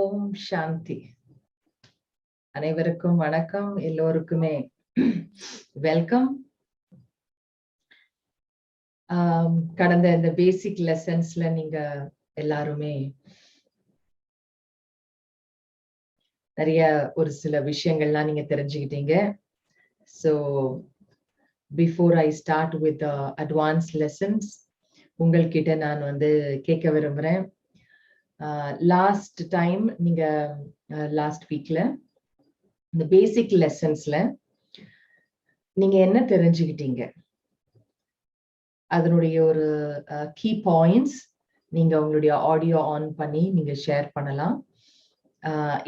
ஓம் சாந்தி. அனைவருக்கும் வணக்கம். எல்லோருக்குமே வெல்கம். கடந்த இந்த பேசிக் லெசன்ஸ்ல நீங்க எல்லாருமே நிறைய ஒரு சில விஷயங்கள்லாம் நீங்க தெரிஞ்சுக்கிட்டீங்க. So before I start with advance lessons, உங்கள்கிட்ட நான் கேட்க விரும்புறேன். லாஸ்ட் டைம் நீங்க லாஸ்ட் வீக்ல இந்த பேசிக் லெசன்ஸ்ல நீங்க என்ன தெரிஞ்சுக்கிட்டீங்க, அதனுடைய ஒரு கீ பாயிண்ட்ஸ் நீங்க உங்களுடைய ஆடியோ ஆன் பண்ணி நீங்க ஷேர் பண்ணலாம்,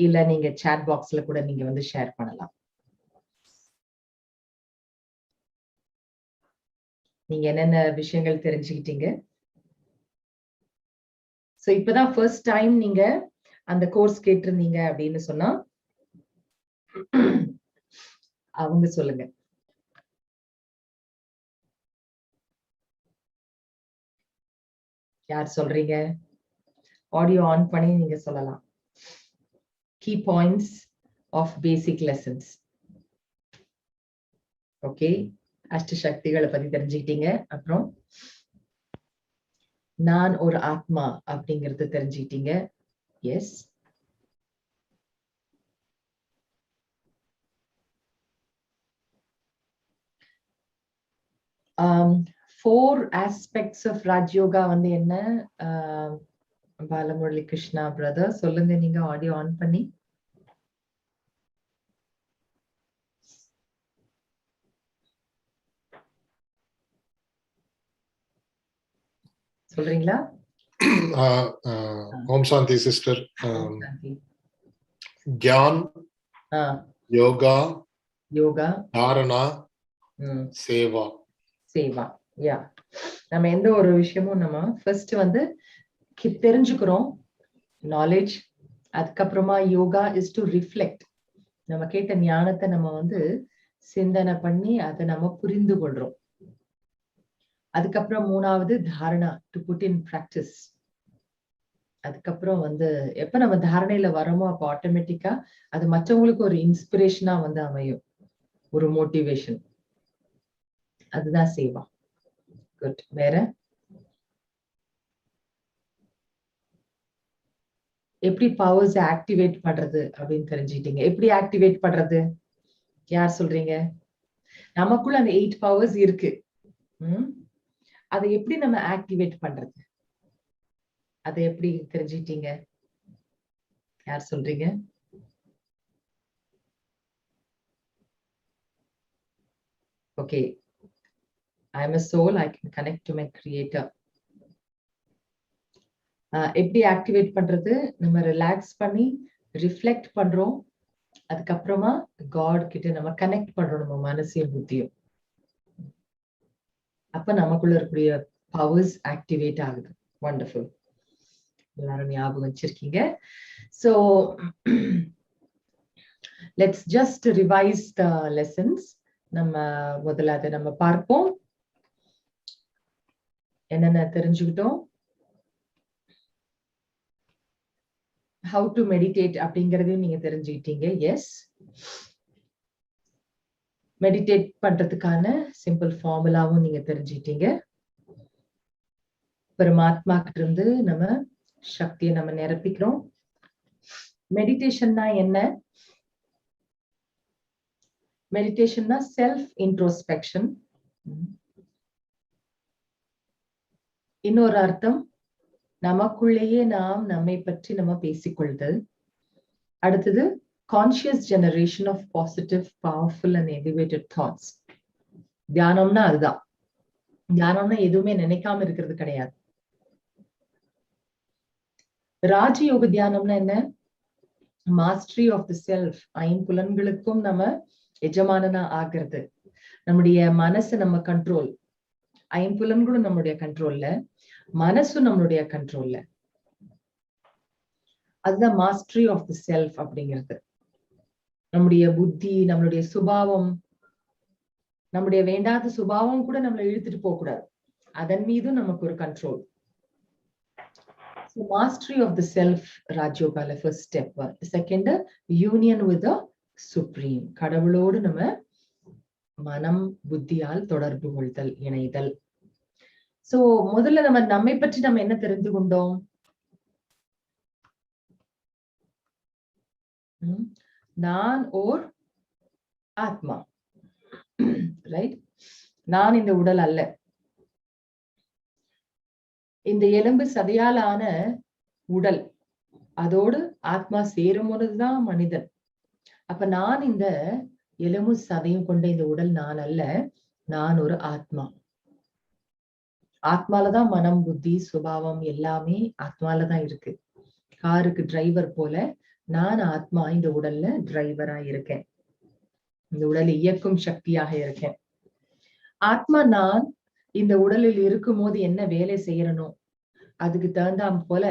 இல்ல நீங்க சாட் பாக்ஸ்ல கூட நீங்க ஷேர் பண்ணலாம். நீங்க என்னென்ன விஷயங்கள் தெரிஞ்சுக்கிட்டீங்க? ஸோ இப்பதான் ஃபர்ஸ்ட் டைம் நீங்க அந்த கோர்ஸ் கேட்டிருந்தீங்க அப்படின்னு சொன்னா அவங்க சொல்லுங்க. யார் சொல்றீங்க? ஆடியோ ஆன் பண்ணி நீங்க சொல்லலாம். Key points of basic lessons. Okay, அஷ்ட சக்திகளை பத்தி தெரிஞ்சுக்கிட்டீங்க. அப்புறம் நான் ஒரு ஆத்மா அப்படிங்கறது தெரிஞ்சுக்கிட்டீங்க. Yes. Four aspects of Rajayoga என்ன? பாலமுரளி கிருஷ்ணா பிரதர் சொல்லுங்க, நீங்க ஆடியோ ஆன் பண்ணி. சொல்றீங்களா? ஓம் சாந்தி சிஸ்டர். கியான், யோகா, தாரணா, சேவா. சேவா. யா, நம்ம எந்த ஒரு விஷயமும் நம்ம ஃபர்ஸ்ட் தெரிஞ்சுக்கிறோம், நாலேஜ். அதுக்கப்புறமா யோகா இஸ் டு ரிஃப்ளெக்ட். நம்ம கேட்ட ஞானத்தை நம்ம சிந்தனை பண்ணி அதை நம்ம புரிந்து கொள்றோம். அதுக்கப்புறம் மூணாவது தாரணா, டு புட் இன் பிராக்டிஸ். அதுக்கப்புறம் எப்ப நம்ம தாரணையில வரோமோ அப்ப ஆட்டோமேட்டிக்கா அது மற்றவங்களுக்கு ஒரு இன்ஸ்பிரேஷனா அமையும், ஒரு மோட்டிவேஷன். அதுதான் சேவா. குட். வேற எப்படி பவர்ஸ் ஆக்டிவேட் பண்றது அப்படின்னு தெரிஞ்சுக்கிட்டீங்க. எப்படி ஆக்டிவேட் பண்றது? யார் சொல்றீங்க? நமக்குள்ள அந்த 8 பவர்ஸ் இருக்கு. அதை எப்படி நம்ம ஆக்டிவேட் பண்றது? அதை எப்படி தெரிஞ்சுக்கிட்டீங்க? யார் சொல்றீங்க? Okay, I am a soul, I can connect to my creator. எப்படி ஆக்டிவேட் பண்றது? நம்ம ரிலாக்ஸ் பண்ணி ரிஃப்ளெக்ட் பண்றோம். அதுக்கப்புறமா காட் கிட்ட நம்ம கனெக்ட் பண்றோம், நம்ம மனசையும் புத்தியும். அப்ப நமக்குள்ள இருக்கக்கூடிய பவர்ஸ் ஆக்டிவேட் ஆகுது. வண்டர்ஃபுல். எல்லாரும் ஞாபகம் வச்சிருக்கீங்க. So let's just revise the lessons. நம்ம முதல்ல அதை நம்ம பார்ப்போம். என்னென்ன தெரிஞ்சுக்கிட்டோம்? how to meditate அப்படிங்கறதையும் நீங்க தெரிஞ்சுக்கிட்டீங்க. எஸ், மெடிடேட் பண்றதுக்கான சிம்பிள் ஃபார்முலாவும் நீங்க தெரிஞ்சுக்கிட்டீங்க. பரமாத்மா கிட்ட இருந்து நம்ம சக்தியை நம்ம நிரப்பிக்கிறோம். மெடிடேஷன்னா என்ன? மெடிடேஷன்னா செல்ஃப் இன்ட்ரோஸ்பெக்ஷன். இன்னொரு அர்த்தம், நமக்குள்ளேயே நாம் நம்மை பற்றி நம்ம பேசிக்கொள்ளுதல். அடுத்தது conscious generation of positive, powerful and elevated thoughts. தியானம்னா அதுதான். தியானம்னா எதுவுமே நினைக்காம இருக்கிறது கிடையாது. ராஜயோக தியானம்னா என்ன? Mastery of the self. ஐம்புலன்களுக்கும் நம்ம எஜமானனா ஆகிறது. நம்முடைய மனசை நம்ம கண்ட்ரோல். ஐம்புலன்களும் நம்மளுடைய கண்ட்ரோல்ல, மனசும் நம்மளுடைய கண்ட்ரோல்ல. அதுதான் மாஸ்டரி ஆஃப் தி செல்ஃப் அப்படிங்கிறது. நம்முடைய புத்தி, நம்மளுடைய சுபாவம், நம்முடைய வேண்டாத சுபாவம் கூட நம்மளை இழுத்துட்டு போக கூடாது. அதன் மீதும் நமக்கு ஒரு control. Mastery of the self, Rajyoga, first step. Second, union with the supreme. கடவுளோடு நம்ம மனம் புத்தியால் தொடர்பு கொள்தல், இணைதல். சோ முதல்ல நம்மை பற்றி நம்ம என்ன தெரிந்து கொண்டோம்? நான் ஓர் ஆத்மா, ரைட்? நான் இந்த உடல் அல்ல. இந்த எலும்பு சதையால் ஆன உடல், அதோடு ஆத்மா சேரும் பொழுதுதான் மனிதன். அப்ப நான் இந்த எலும்பு சதையும் கொண்ட இந்த உடல் நான் அல்ல, நான் ஒரு ஆத்மா. ஆத்மாலதான் மனம் புத்தி சுபாவம் எல்லாமே ஆத்மாலதான் இருக்கு. காருக்கு டிரைவர் போல நான் ஆத்மா இந்த உடல்ல டிரைவரா இருக்கேன், இந்த உடலை இயக்கும் சக்தியாக இருக்கேன். ஆத்மா நான் இந்த உடலில் இருக்கும் போது என்ன வேலை செய்யறனோ அதுக்கு தகுந்தாம் போல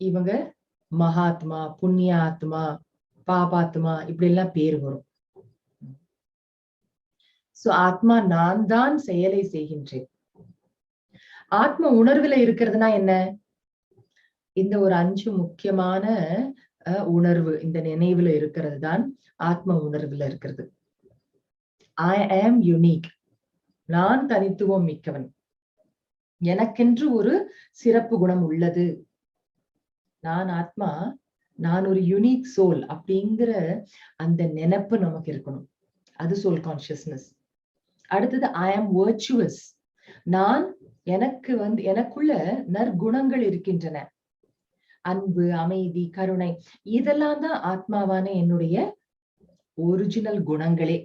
இவங்க மகாத்மா, புண்ணிய ஆத்மா, பாபாத்மா இப்படி எல்லாம் பேர் வரும். சோ ஆத்மா நான் தான் செயலை செய்கின்றேன். ஆத்ம உணர்வுல இருக்கிறதுனா என்ன? இந்த ஒரு 5 முக்கியமான உணர்வு இந்த நினைவுல இருக்கிறது தான் ஆத்ம உணர்வுல இருக்கிறது. ஐ ஆம் யூனிக், நான் தனித்துவம் மிக்கவன், எனக்கென்று ஒரு சிறப்பு குணம் உள்ளது, நான் ஆத்மா, நான் ஒரு யூனிக் சோல் அப்படிங்கிற அந்த நினைப்பு நமக்கு இருக்கணும். அது சோல் கான்சியஸ்னஸ். அடுத்தது ஐ ஆம் வர்ச்சுவஸ், நான் எனக்குள்ள நற்குணங்கள் இருக்கின்றன, அன்பு, அமைதி, கருணை, இதெல்லாம் தான் ஆத்மாவான என்னுடைய ஒரிஜினல் குணங்களே.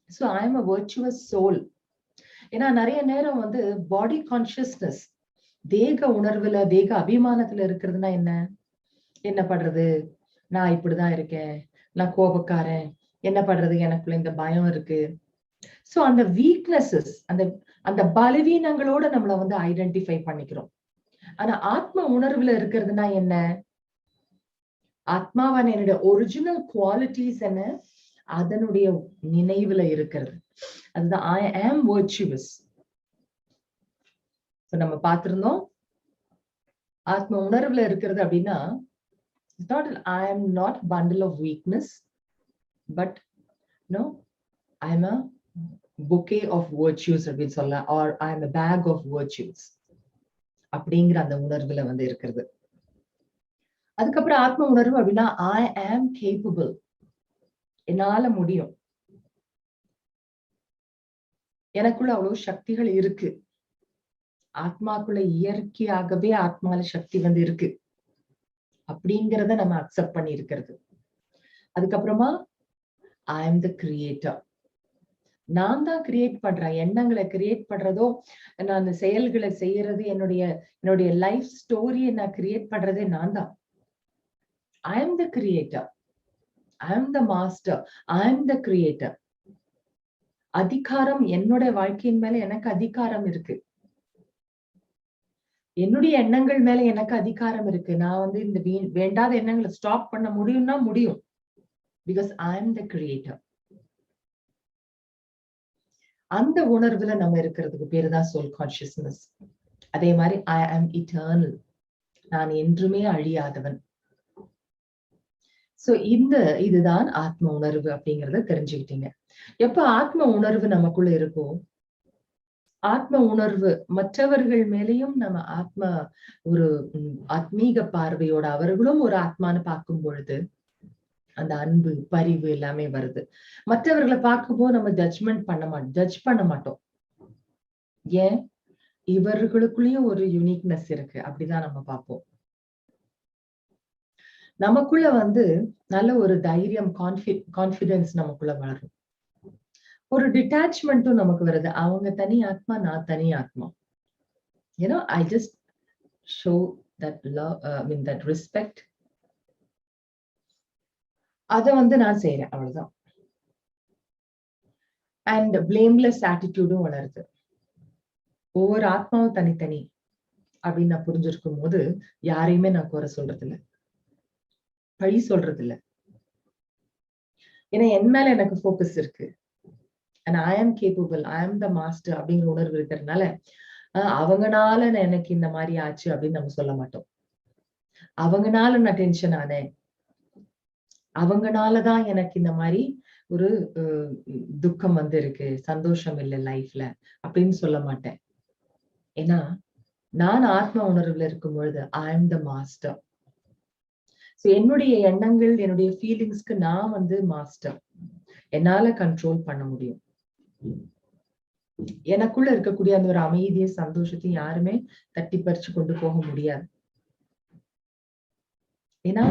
So I am a virtuous soul. ஏன்னா நிறைய நேரம் பாடி கான்சியஸ்னஸ், தேக உணர்வுல, தேக அபிமானத்துல இருக்கிறதுனா என்ன பண்றது, நான் இப்படிதான் இருக்கேன், நான் கோபக்காரன், என்ன பண்றது, எனக்குள்ள இந்த பயம் இருக்கு. சோ அந்த வீக்னஸஸ், அந்த பலவீனங்களோட நம்மள ஐடென்டிஃபை பண்ணிக்கிறோம். ஆனா ஆத்ம உணர்வுல இருக்கிறதுனா என்ன? ஆத்மாவான என்னுடைய ஒரிஜினல் குவாலிட்டிஸ் என்ன, அதனுடைய நினைவுல இருக்கிறது. அதுதான் ஐ ஆம் வர்ச்சுவஸ். நம்ம பார்த்திருந்தோம், ஆத்ம உணர்வுல இருக்கிறது அப்படின்னா I am not bundle of weakness, but no, I am a bouquet of virtues அப்படின்னு சொல்லலாம், or I am a bag of virtues அப்படிங்கிற அந்த உணர்வுல இருக்கிறது. அதுக்கப்புறம் ஆத்ம உணர்வு அப்படின்னா I am capable, என்னால முடியும், எனக்குள்ள அவ்வளவு சக்திகள் இருக்கு. ஆத்மாக்குள்ள இயற்கையாகவே ஆத்மால சக்தி இருக்கு அப்படிங்கிறத நம்ம அக்செப்ட் பண்ணி இருக்கிறது. அதுக்கப்புறமா ஐ எம் த கிரியேட்டர், நான் தான் கிரியேட் பண்றேன். எண்ணங்களை கிரியேட் பண்றதோ, நான் செயல்களை செய்யறது, என்னுடைய லைஃப் ஸ்டோரியை நான் கிரியேட் பண்றதே நான் தான். I am the creator, I am the master, I am the creator. அதிகாரம், என்னுடைய வாழ்க்கையின் மேல எனக்கு அதிகாரம் இருக்கு, என்னுடைய எண்ணங்கள் மேல எனக்கு அதிகாரம் இருக்கு. நான் இந்த வேண்டாத எண்ணங்களை ஸ்டாப் பண்ண முடியும்னா முடியும், because I am the creator. அந்த உணர்வுல நம்ம இருக்கிறதுக்கு பேருதான் சோல் கான்சியஸ்னஸ். அதே மாதிரி ஐ ஆம் இட்டர்னல், நான் என்றுமே அழியாதவன். சோ இதுதான் ஆத்ம உணர்வு அப்படிங்கறத தெரிஞ்சுக்கிட்டீங்க. எப்ப ஆத்ம உணர்வு நமக்குள்ள இருக்கோ, ஆத்ம உணர்வு மற்றவர்கள் மேலேயும் நம்ம ஒரு ஆத்மீக பார்வையோட அவர்களும் ஒரு ஆத்மான்னு பார்க்கும் பொழுது அந்த அன்பு, பரிவு எல்லாமே வருது. மற்றவர்களை பார்க்கும்போது நம்ம ஜட்ஜ் பண்ண மாட்டோம். ஏன்? இவர்களுக்குள்ளேயும் ஒரு யூனிக்னஸ் இருக்கு, அப்படிதான் நம்ம பார்ப்போம். நமக்குள்ள நல்ல ஒரு தைரியம், கான்பிடன்ஸ் நமக்குள்ள வளரும். ஒரு டிட்டாச்மெண்ட்டும் நமக்கு வருது. அவங்க தனி ஆத்மா, நான் தனி ஆத்மா. I just show that love, that respect. அத நான் செய்யறேன், அவ்வளவுதான். அண்ட் பிளேம்லெஸ் ஆட்டிடியூடும் வளருது. ஒவ்வொரு ஆத்மாவும் தனித்தனி அப்படின்னு நான் புரிஞ்சிருக்கும் போது யாரையுமே நான் குறை சொல்றது இல்லை, பழி சொல்றது இல்லை. ஏன்னா என் மேல எனக்கு ஃபோக்கஸ் இருக்கு. And I am capable, I am the master அப்படிங்கிற உணர்வு இருக்கிறதுனால அவங்கனால எனக்கு இந்த மாதிரி ஆச்சு அப்படின்னு நம்ம சொல்ல மாட்டோம். அவங்கனால நான் டென்ஷன் ஆனேன், அவங்கனாலதான் எனக்கு இந்த மாதிரி ஒரு துக்கம் வந்து இருக்கு, சந்தோஷம் இல்லை லைஃப்ல அப்படின்னு சொல்ல மாட்டேன். ஏன்னா நான் ஆத்ம உணர்வுல இருக்கும் பொழுது ஐ எம் த மாஸ்டர். என்னுடைய எண்ணங்கள், என்னுடைய ஃபீலிங்ஸ்க்கு நான் வந்து மாஸ்டர். என்னால கண்ட்ரோல் பண்ண முடியும். எனக்குள்ள இருக்கக்கூடிய அந்த ஒரு அமைதியை, சந்தோஷத்தையும் யாருமே தட்டி பறிச்சு கொண்டு போக முடியாது. ஏன்னா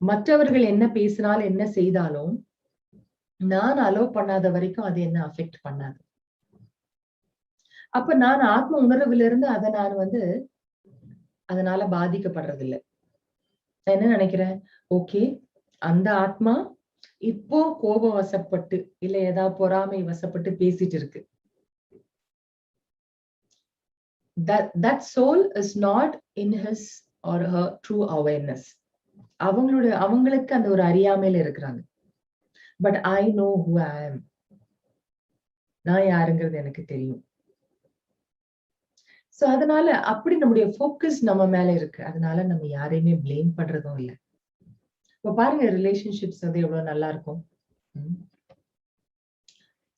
மற்றவர்கள் என்ன பேசினாலும் என்ன செய்தாலும் நான் அலோவ் பண்ணாத வரைக்கும் அது என்ன அஃபெக்ட் பண்ணாது. அப்ப நான் ஆத்ம உணர்வுல இருந்து அதை நான் வந்து அதனால பாதிக்கப்படுறது இல்லை. நான் என்ன நினைக்கிறேன், ஓகே அந்த ஆத்மா இப்போ கோபம் வசப்பட்டு இல்ல ஏதாவது பொறாமை வசப்பட்டு பேசிட்டு இருக்கு. That soul is not in his or her true awareness. அவங்களுக்கு அந்த ஒரு அறியாமையில இருக்கிறாங்க. But I know who I am. நான் யாருங்கிறது எனக்கு தெரியும். சோ அதனால அப்படி நம்முடைய ஃபோக்கஸ் நம்ம மேல இருக்கு. அதனால நம்ம யாரையுமே பிளேம் பண்றதும் இல்லை. இப்ப பாருங்க ரிலேஷன்ஷிப்ஸ் வந்து எவ்வளவு நல்லா இருக்கும்.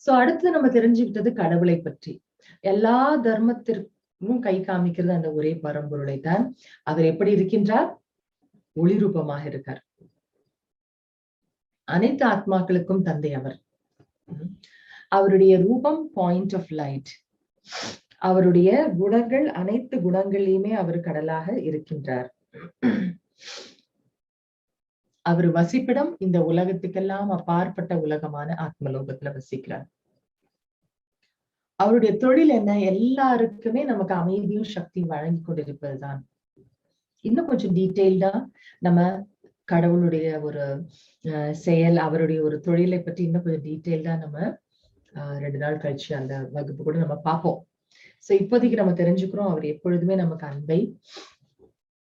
சோ அடுத்து நம்ம தெரிஞ்சுக்கிட்டது கடவுளை பற்றி. எல்லா தர்மத்திற்கும் கை காமிக்கிறது அந்த ஒரே பரம்பொருளை தான். அவர் எப்படி இருக்கின்றார்? ஒளி ரூபமாக இருக்கார். அனைத்து ஆத்மாக்களுக்கும் தந்தை அவர். அவருடைய ரூபம் பாயிண்ட் ஆஃப் லைட். அவருடைய குணங்கள், அனைத்து குணங்களையுமே அவர் கடலாக இருக்கின்றார். அவர் வசிப்பிடம் இந்த உலகத்துக்கெல்லாம் அப்பாற்பட்ட உலகமான ஆத்மலோகத்துல வசிக்கிறார். அவருடைய தொழில் என்ன? எல்லாருக்குமே நமக்கு அமைதியும் சக்தியும் வழங்கி கொண்டிருப்பதுதான். இன்னும் கொஞ்சம் டீட்டெயில்டா நம்ம கடவுளுடைய ஒரு செயல், அவருடைய ஒரு தொழிலை பற்றி இன்னும் கொஞ்சம் டீட்டெயில்டா நம்ம 2 நாள் கழிச்சு அந்த வகுப்பு கூட நம்ம பார்ப்போம். சோ இப்போதைக்கு நம்ம தெரிஞ்சுக்கிறோம் அவர் எப்பொழுதுமே நமக்கு அன்பை,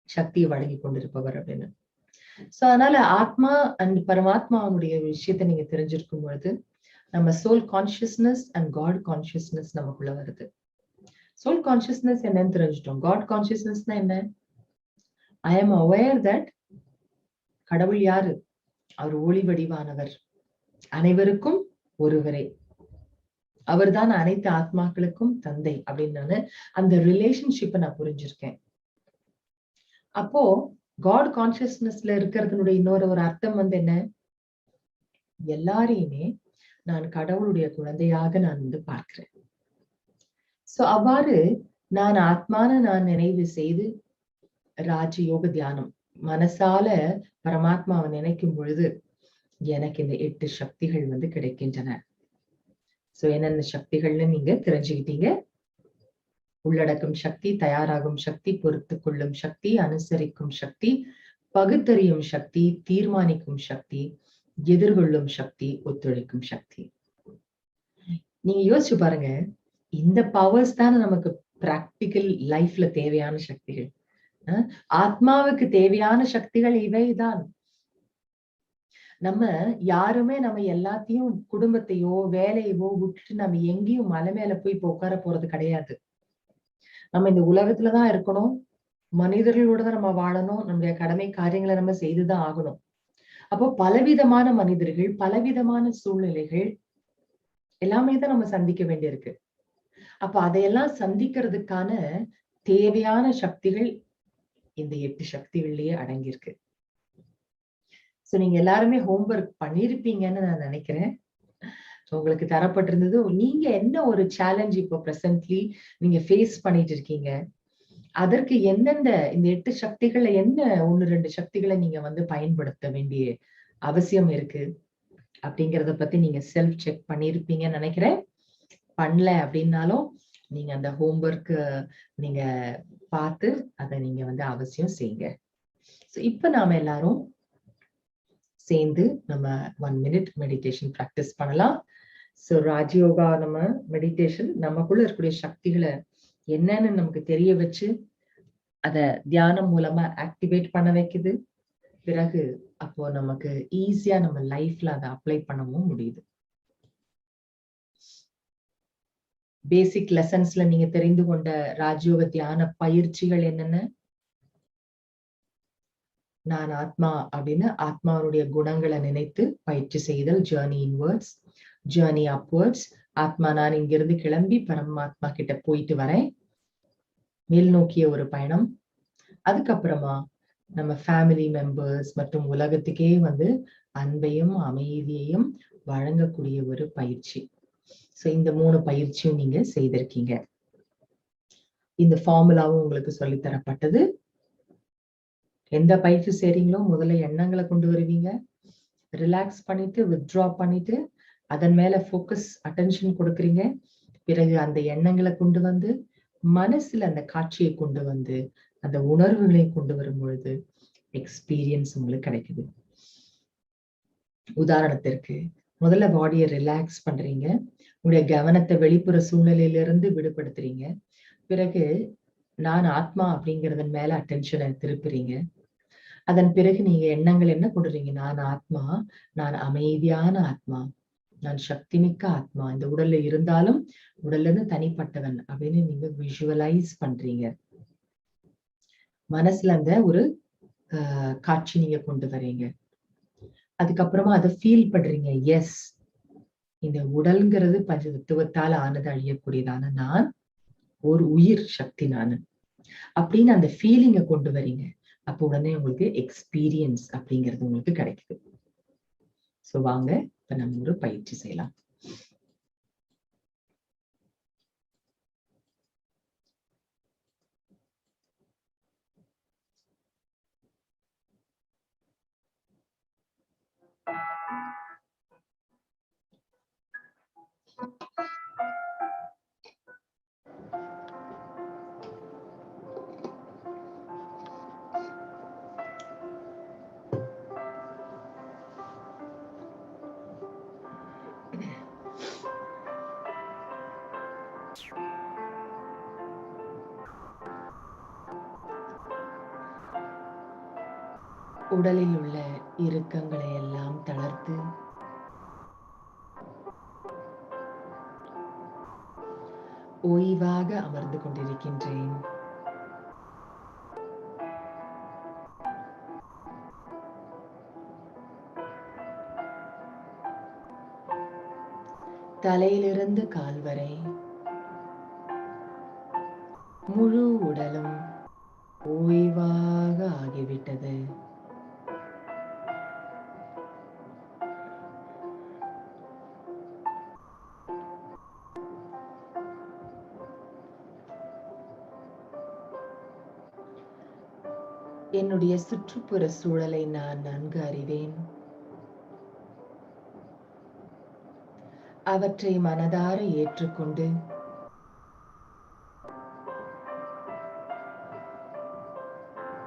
சக்தியை வழங்கி கொண்டிருப்பவர் அப்படின்னு. சோ அதனால ஆத்மா அண்ட் பரமாத்மாவுடைய விஷயத்தை நீங்க தெரிஞ்சிருக்கும் பொழுது நம்ம soul consciousness and God consciousness நமக்குள்ள வருது. சோல் கான்சியஸ்னஸ் என்னன்னு தெரிஞ்சிட்டோம். காட் கான்சியஸ்னஸ்னா என்ன? ஐ எம் அவேர் தட் கடவுள் யாரு? அவர் ஒளி வடிவானவர், அனைவருக்கும் ஒருவரே, அவர்தான் அனைத்து ஆத்மாக்களுக்கும் தந்தை அப்படின்னு அந்த ரிலேஷன்ஷிப்பை நான் புரிஞ்சிருக்கேன். அப்போ காட் கான்சியஸ்னஸ்ல இருக்கிறதுனுடைய இன்னொரு ஒரு அர்த்தம் வந்து என்ன? எல்லாரையுமே நான் கடவுளுடைய குழந்தையாக நான் வந்து பார்க்கிறேன். சோ அவ்வாறு நான் ஆத்மான நான் நினைவு செய்து ராஜயோக தியானம் மனசால பரமாத்மாவை நினைக்கும் பொழுது எனக்கு இந்த 8 சக்திகள் வந்து கிடைக்கின்றன. சோ என்னென்ன சக்திகள்னு நீங்க தெரிஞ்சுக்கிட்டீங்க. உள்ளடக்கும் சக்தி, தயாராகும் சக்தி, பொறுத்து கொள்ளும் சக்தி, அனுசரிக்கும் சக்தி, பகுத்தறியும் சக்தி, தீர்மானிக்கும் சக்தி, எதிர்கொள்ளும் சக்தி, ஒத்துழைக்கும் சக்தி. நீங்க யோசிச்சு பாருங்க, இந்த பவர்ஸ் தான் நமக்கு பிராக்டிக்கல் லைஃப்ல தேவையான சக்திகள். ஆத்மாவுக்கு தேவையான சக்திகள் இவைதான். நம்ம யாருமே நம்ம எல்லாத்தையும் குடும்பத்தையோ வேலையவோ விட்டுட்டு நம்ம எங்கேயும் மலை மேல போய் இப்ப உட்கார போறது கிடையாது. நம்ம இந்த உலகத்துலதான் இருக்கணும், மனிதர்களோட தான் நம்ம வாழணும், நம்முடைய கடமை காரியங்களை நம்ம செய்துதான் ஆகணும். அப்போ பலவிதமான மனிதர்கள், பலவிதமான சூழ்நிலைகள் எல்லாமே தான் நம்ம சந்திக்க வேண்டியிருக்கு. அப்ப அதையெல்லாம் சந்திக்கிறதுக்கான தேவையான சக்திகள் இந்த 8 சக்திகள்லயே அடங்கியிருக்கு. சோ நீங்க எல்லாருமே ஹோம்வொர்க் பண்ணிருப்பீங்கன்னு நான் நினைக்கிறேன். உங்களுக்கு தரப்பட்டிருந்தது. நீங்க என்ன ஒரு சேலஞ்ச் இப்போ பிரசன்ட்லி நீங்க ஃபேஸ் பண்ணிட்டு இருக்கீங்க, அதற்கு எந்தெந்த இந்த 8 சக்திகள்ல என்ன 1-2 சக்திகளை நீங்க வந்து பயன்படுத்த வேண்டிய அவசியம் இருக்கு அப்படிங்கறத பத்தி நீங்க செல்ஃப் செக் பண்ணிருப்பீங்கன்னு நினைக்கிறேன். பண்ணல அப்படின்னாலும் நீங்க அந்த ஹோம்வொர்க் நீங்க பார்த்து அதை நீங்க வந்து அவசியம் செய்யுங்க. இப்ப நாம எல்லாரும் சேர்ந்து நம்ம 1 minute மெடிடேஷன் பிராக்டிஸ் பண்ணலாம். சோ ராஜயோகா நம்ம மெடிடேஷன் நமக்குள்ள இருக்கக்கூடிய சக்திகளை என்னன்னு நமக்கு தெரிய வச்சு அத தியானம் மூலமா ஆக்டிவேட் பண்ண வைக்குது. பிறகு அப்போ நமக்கு ஈஸியா நம்ம லைஃப்ல அதை அப்ளை பண்ணவும் முடியுது. பேசிக் லெசன்ஸ்ல நீங்க தெரிந்து கொண்ட ராஜயோக தியான பயிற்சிகள் என்னென்ன? நான் ஆத்மா அப்படின்னு ஆத்மாவுடைய குணங்களை நினைத்து பயிற்சி செய்தல், ஜேர்னி இன்வர்ட்ஸ், ஜேர்னி அப்வர்ட்ஸ். ஆத்மா நான் இங்கிருந்து கிளம்பி பரமாத்மா கிட்ட போயிட்டு வரேன், மேல் நோக்கிய ஒரு பயணம். அதுக்கப்புறமா நம்ம ஃபேமிலி மெம்பர்ஸ் மற்றும் உலகத்துக்கே அன்பையும் அமைதியையும் வழங்கக்கூடிய ஒரு பயிற்சி. சோ இந்த 3 பயிற்சியும் நீங்க செய்திருக்கீங்க. இந்த ஃபார்முலாவும் உங்களுக்கு சொல்லித்தரப்பட்டது. எந்த பயிற்சி செய்றீங்களோ முதல்ல எண்ணங்களை கொண்டு வருவீங்க, ரிலாக்ஸ் பண்ணிட்டு வித்ட்ரா பண்ணிட்டு அதன் மேல ஃபோக்கஸ் அட்டென்ஷன் கொடுக்குறீங்க. பிறகு அந்த எண்ணங்களை கொண்டு வந்து மனசுல அந்த காட்சியை கொண்டு வந்து அந்த உணர்வுகளை கொண்டு வரும் பொழுது எக்ஸ்பீரியன்ஸ் உங்களுக்கு கிடைக்குது. உதாரணத்திற்கு முதல்ல பாடியை ரிலாக்ஸ் பண்றீங்க, உங்களுடைய கவனத்தை வெளிப்புற சூழ்நிலையிலிருந்து விடுபடுத்துறீங்க. பிறகு நான் ஆத்மா அப்படிங்கறதன் மேல அட்டென்ஷனை திருப்புறீங்க. அதன் பிறகு நீங்க எண்ணங்கள் என்ன கொடுறீங்க? நான் ஆத்மா, நான் அமைதியான ஆத்மா, நான் சக்தி மிக்க ஆத்மா, இந்த உடல்ல இருந்தாலும் உடல்ல இருந்து தனிப்பட்டவன் அப்படின்னு நீங்க விஷுவலைஸ் பண்றீங்க. மனசுல அந்த ஒரு காட்சி நீங்க கொண்டு வரீங்க. அதுக்கப்புறமா அதை ஃபீல் பண்றீங்க. எஸ், இந்த உடல்ங்கிறது பஞ்சதத்துவத்தால் ஆனது, அழியக்கூடியதான நான் ஒரு உயிர் சக்தி நானு அப்படின்னு அந்த ஃபீலிங்க கொண்டு வரீங்க. அப்போ உடனே உங்களுக்கு எக்ஸ்பீரியன்ஸ் அப்படிங்கிறது உங்களுக்கு கிடைக்குது. சோ வாங்க இப்ப நம்ம ஒரு பயிற்சி செய்யலாம். உடலில் உள்ள இறுக்கங்களை எல்லாம் தளர்த்து ஓய்வாக அமர்ந்து கொண்டிருக்கின்றேன். தலையிலிருந்து கால் வரை முழு உடலும் ஓய்வாக ஆகிவிட்டது. என்னுடைய சுற்றுப்புற சூழலை நான் நன்கு அறிவேன். அவற்றை மனதார ஏற்றுக்கொண்டு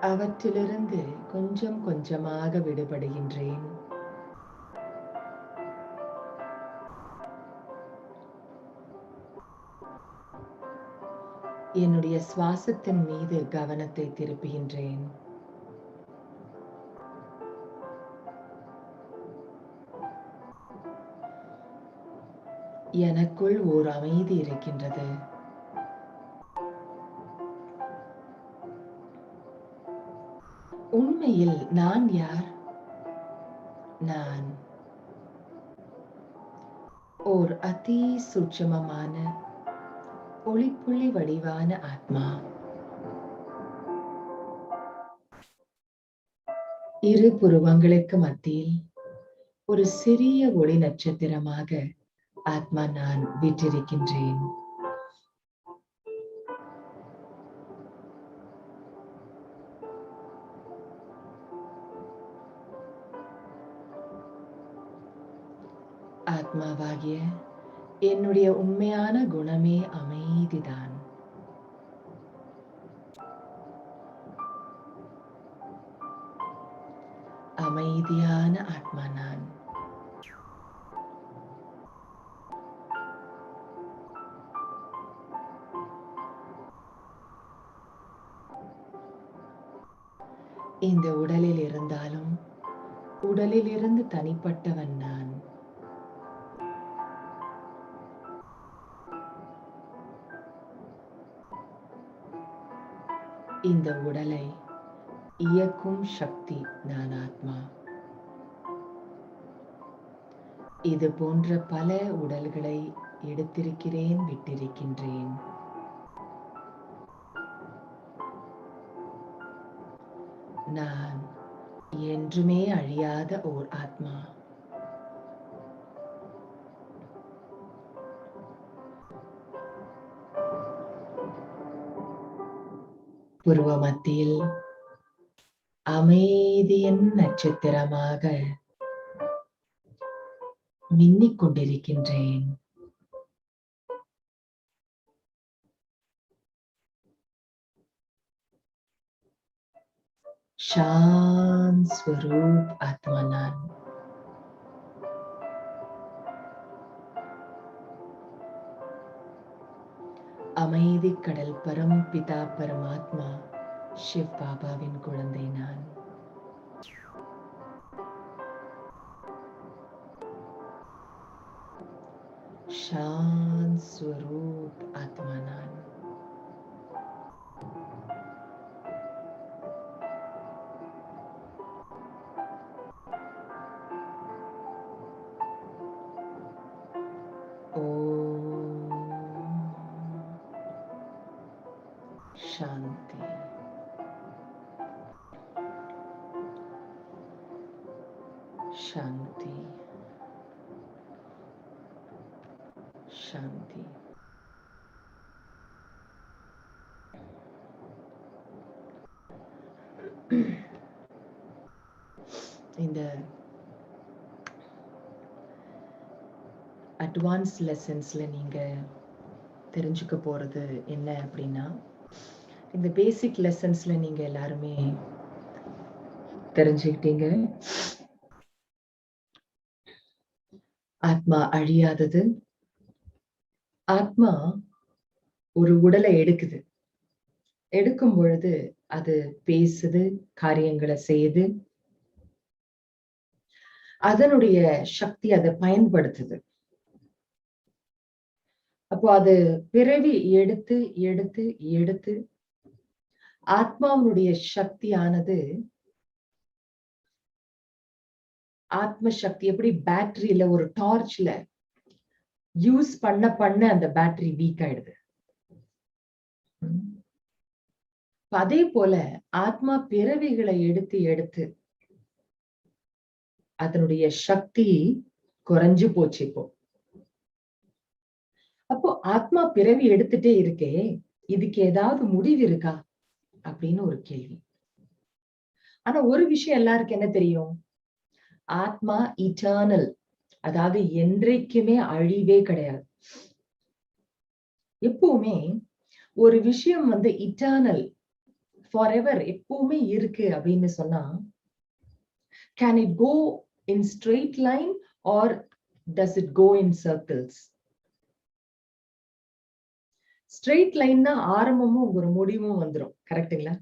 அவற்றிலிருந்து கொஞ்சம் கொஞ்சமாக விடுபடுகின்றேன். என்னுடைய சுவாசத்தின் மீது கவனத்தை திருப்புகின்றேன். எனக்குள் ஓர் அமைதி இருக்கின்றது. உண்மையில் நான் யார்? நான் ஓர் அதி சூட்சுமமான ஒளிப்புள்ளி வடிவான ஆத்மா. இரு புருவங்களுக்கு மத்தியில் ஒரு சிறிய ஒளி நட்சத்திரமாக ஆத்மா நான் வீற்றிருக்கின்றேன். ஆத்மாவாகிய என்னுடைய உண்மையான குணமே அமைதிதான். அமைதியான ஆத்மா நான். இந்த உடலில் இருந்தாலும் உடலில் இருந்து தனிப்பட்டவன் நான். இந்த உடலை இயக்கும் சக்தி நான் ஆத்மா. இது போன்ற பல உடல்களை எடுத்திருக்கிறேன், விட்டிருக்கின்றேன். நான் என்றுமே அழியாத ஓர் ஆத்மா. புருவ மத்தியில் அமைதியின் நட்சத்திரமாக மின்னிக் கொண்டிருக்கின்றேன். शांत स्वरूप आत्मा நான். அமைதி கடல் பரம் பிதா பரமாத்மா சிவ் பாபாவின் குழந்தை நான். शांत स्वरूप आत्मा நான். शांति शांति शांति. இந்த அட்வான்ஸ் லெசன்ஸ்ல நீங்க தெரிஞ்சுக்க போறது என்ன அப்படின்னா, இந்த பேசிக் லெசன்ஸ்ல நீங்க எல்லாருமே தெரிஞ்சுக்கிட்டீங்க. ஆத்மா அழியாதது. ஆத்மா ஒரு உடலை எடுக்குது. எடுக்கும் பொழுது அது பேசுது, காரியங்களை செய்யுது, அதனுடைய சக்தி அதை பயன்படுத்துது. அப்போ அது பிறவி எடுத்து எடுத்து எடுத்து ஆத்மாவுடைய சக்தியானது, ஆத்ம சக்தி எப்படி பேட்டரியில ஒரு டார்ச்ல யூஸ் பண்ண பண்ண அந்த பேட்டரி வீக் ஆயிடுது. அதே போல ஆத்மா பிறவிகளை எடுத்து எடுத்து அதனுடைய சக்தி குறைஞ்சு போச்சு இப்போ. அப்போ ஆத்மா பிறவி எடுத்துட்டே இருக்கே, இதுக்கு ஏதாவது முடிவு இருக்கா அப்படின்னு ஒரு கேள்வி. ஆனா ஒரு விஷயம் எல்லாருக்கும் என்ன தெரியும், ஆத்மா இட்டர்னல், அதாவது என்றைக்குமே அழிவே கிடையாது. எப்பவுமே ஒரு விஷயம் வந்து இட்டர்னல், ஃபார் எவர், எப்பவுமே இருக்கு அப்படின்னு சொன்னா, can it go in straight line or does it go in circles? Straight லைன்னா ஆரம்பமும் ஒரு முடிவும் வந்துடும், கரெக்டுங்களா?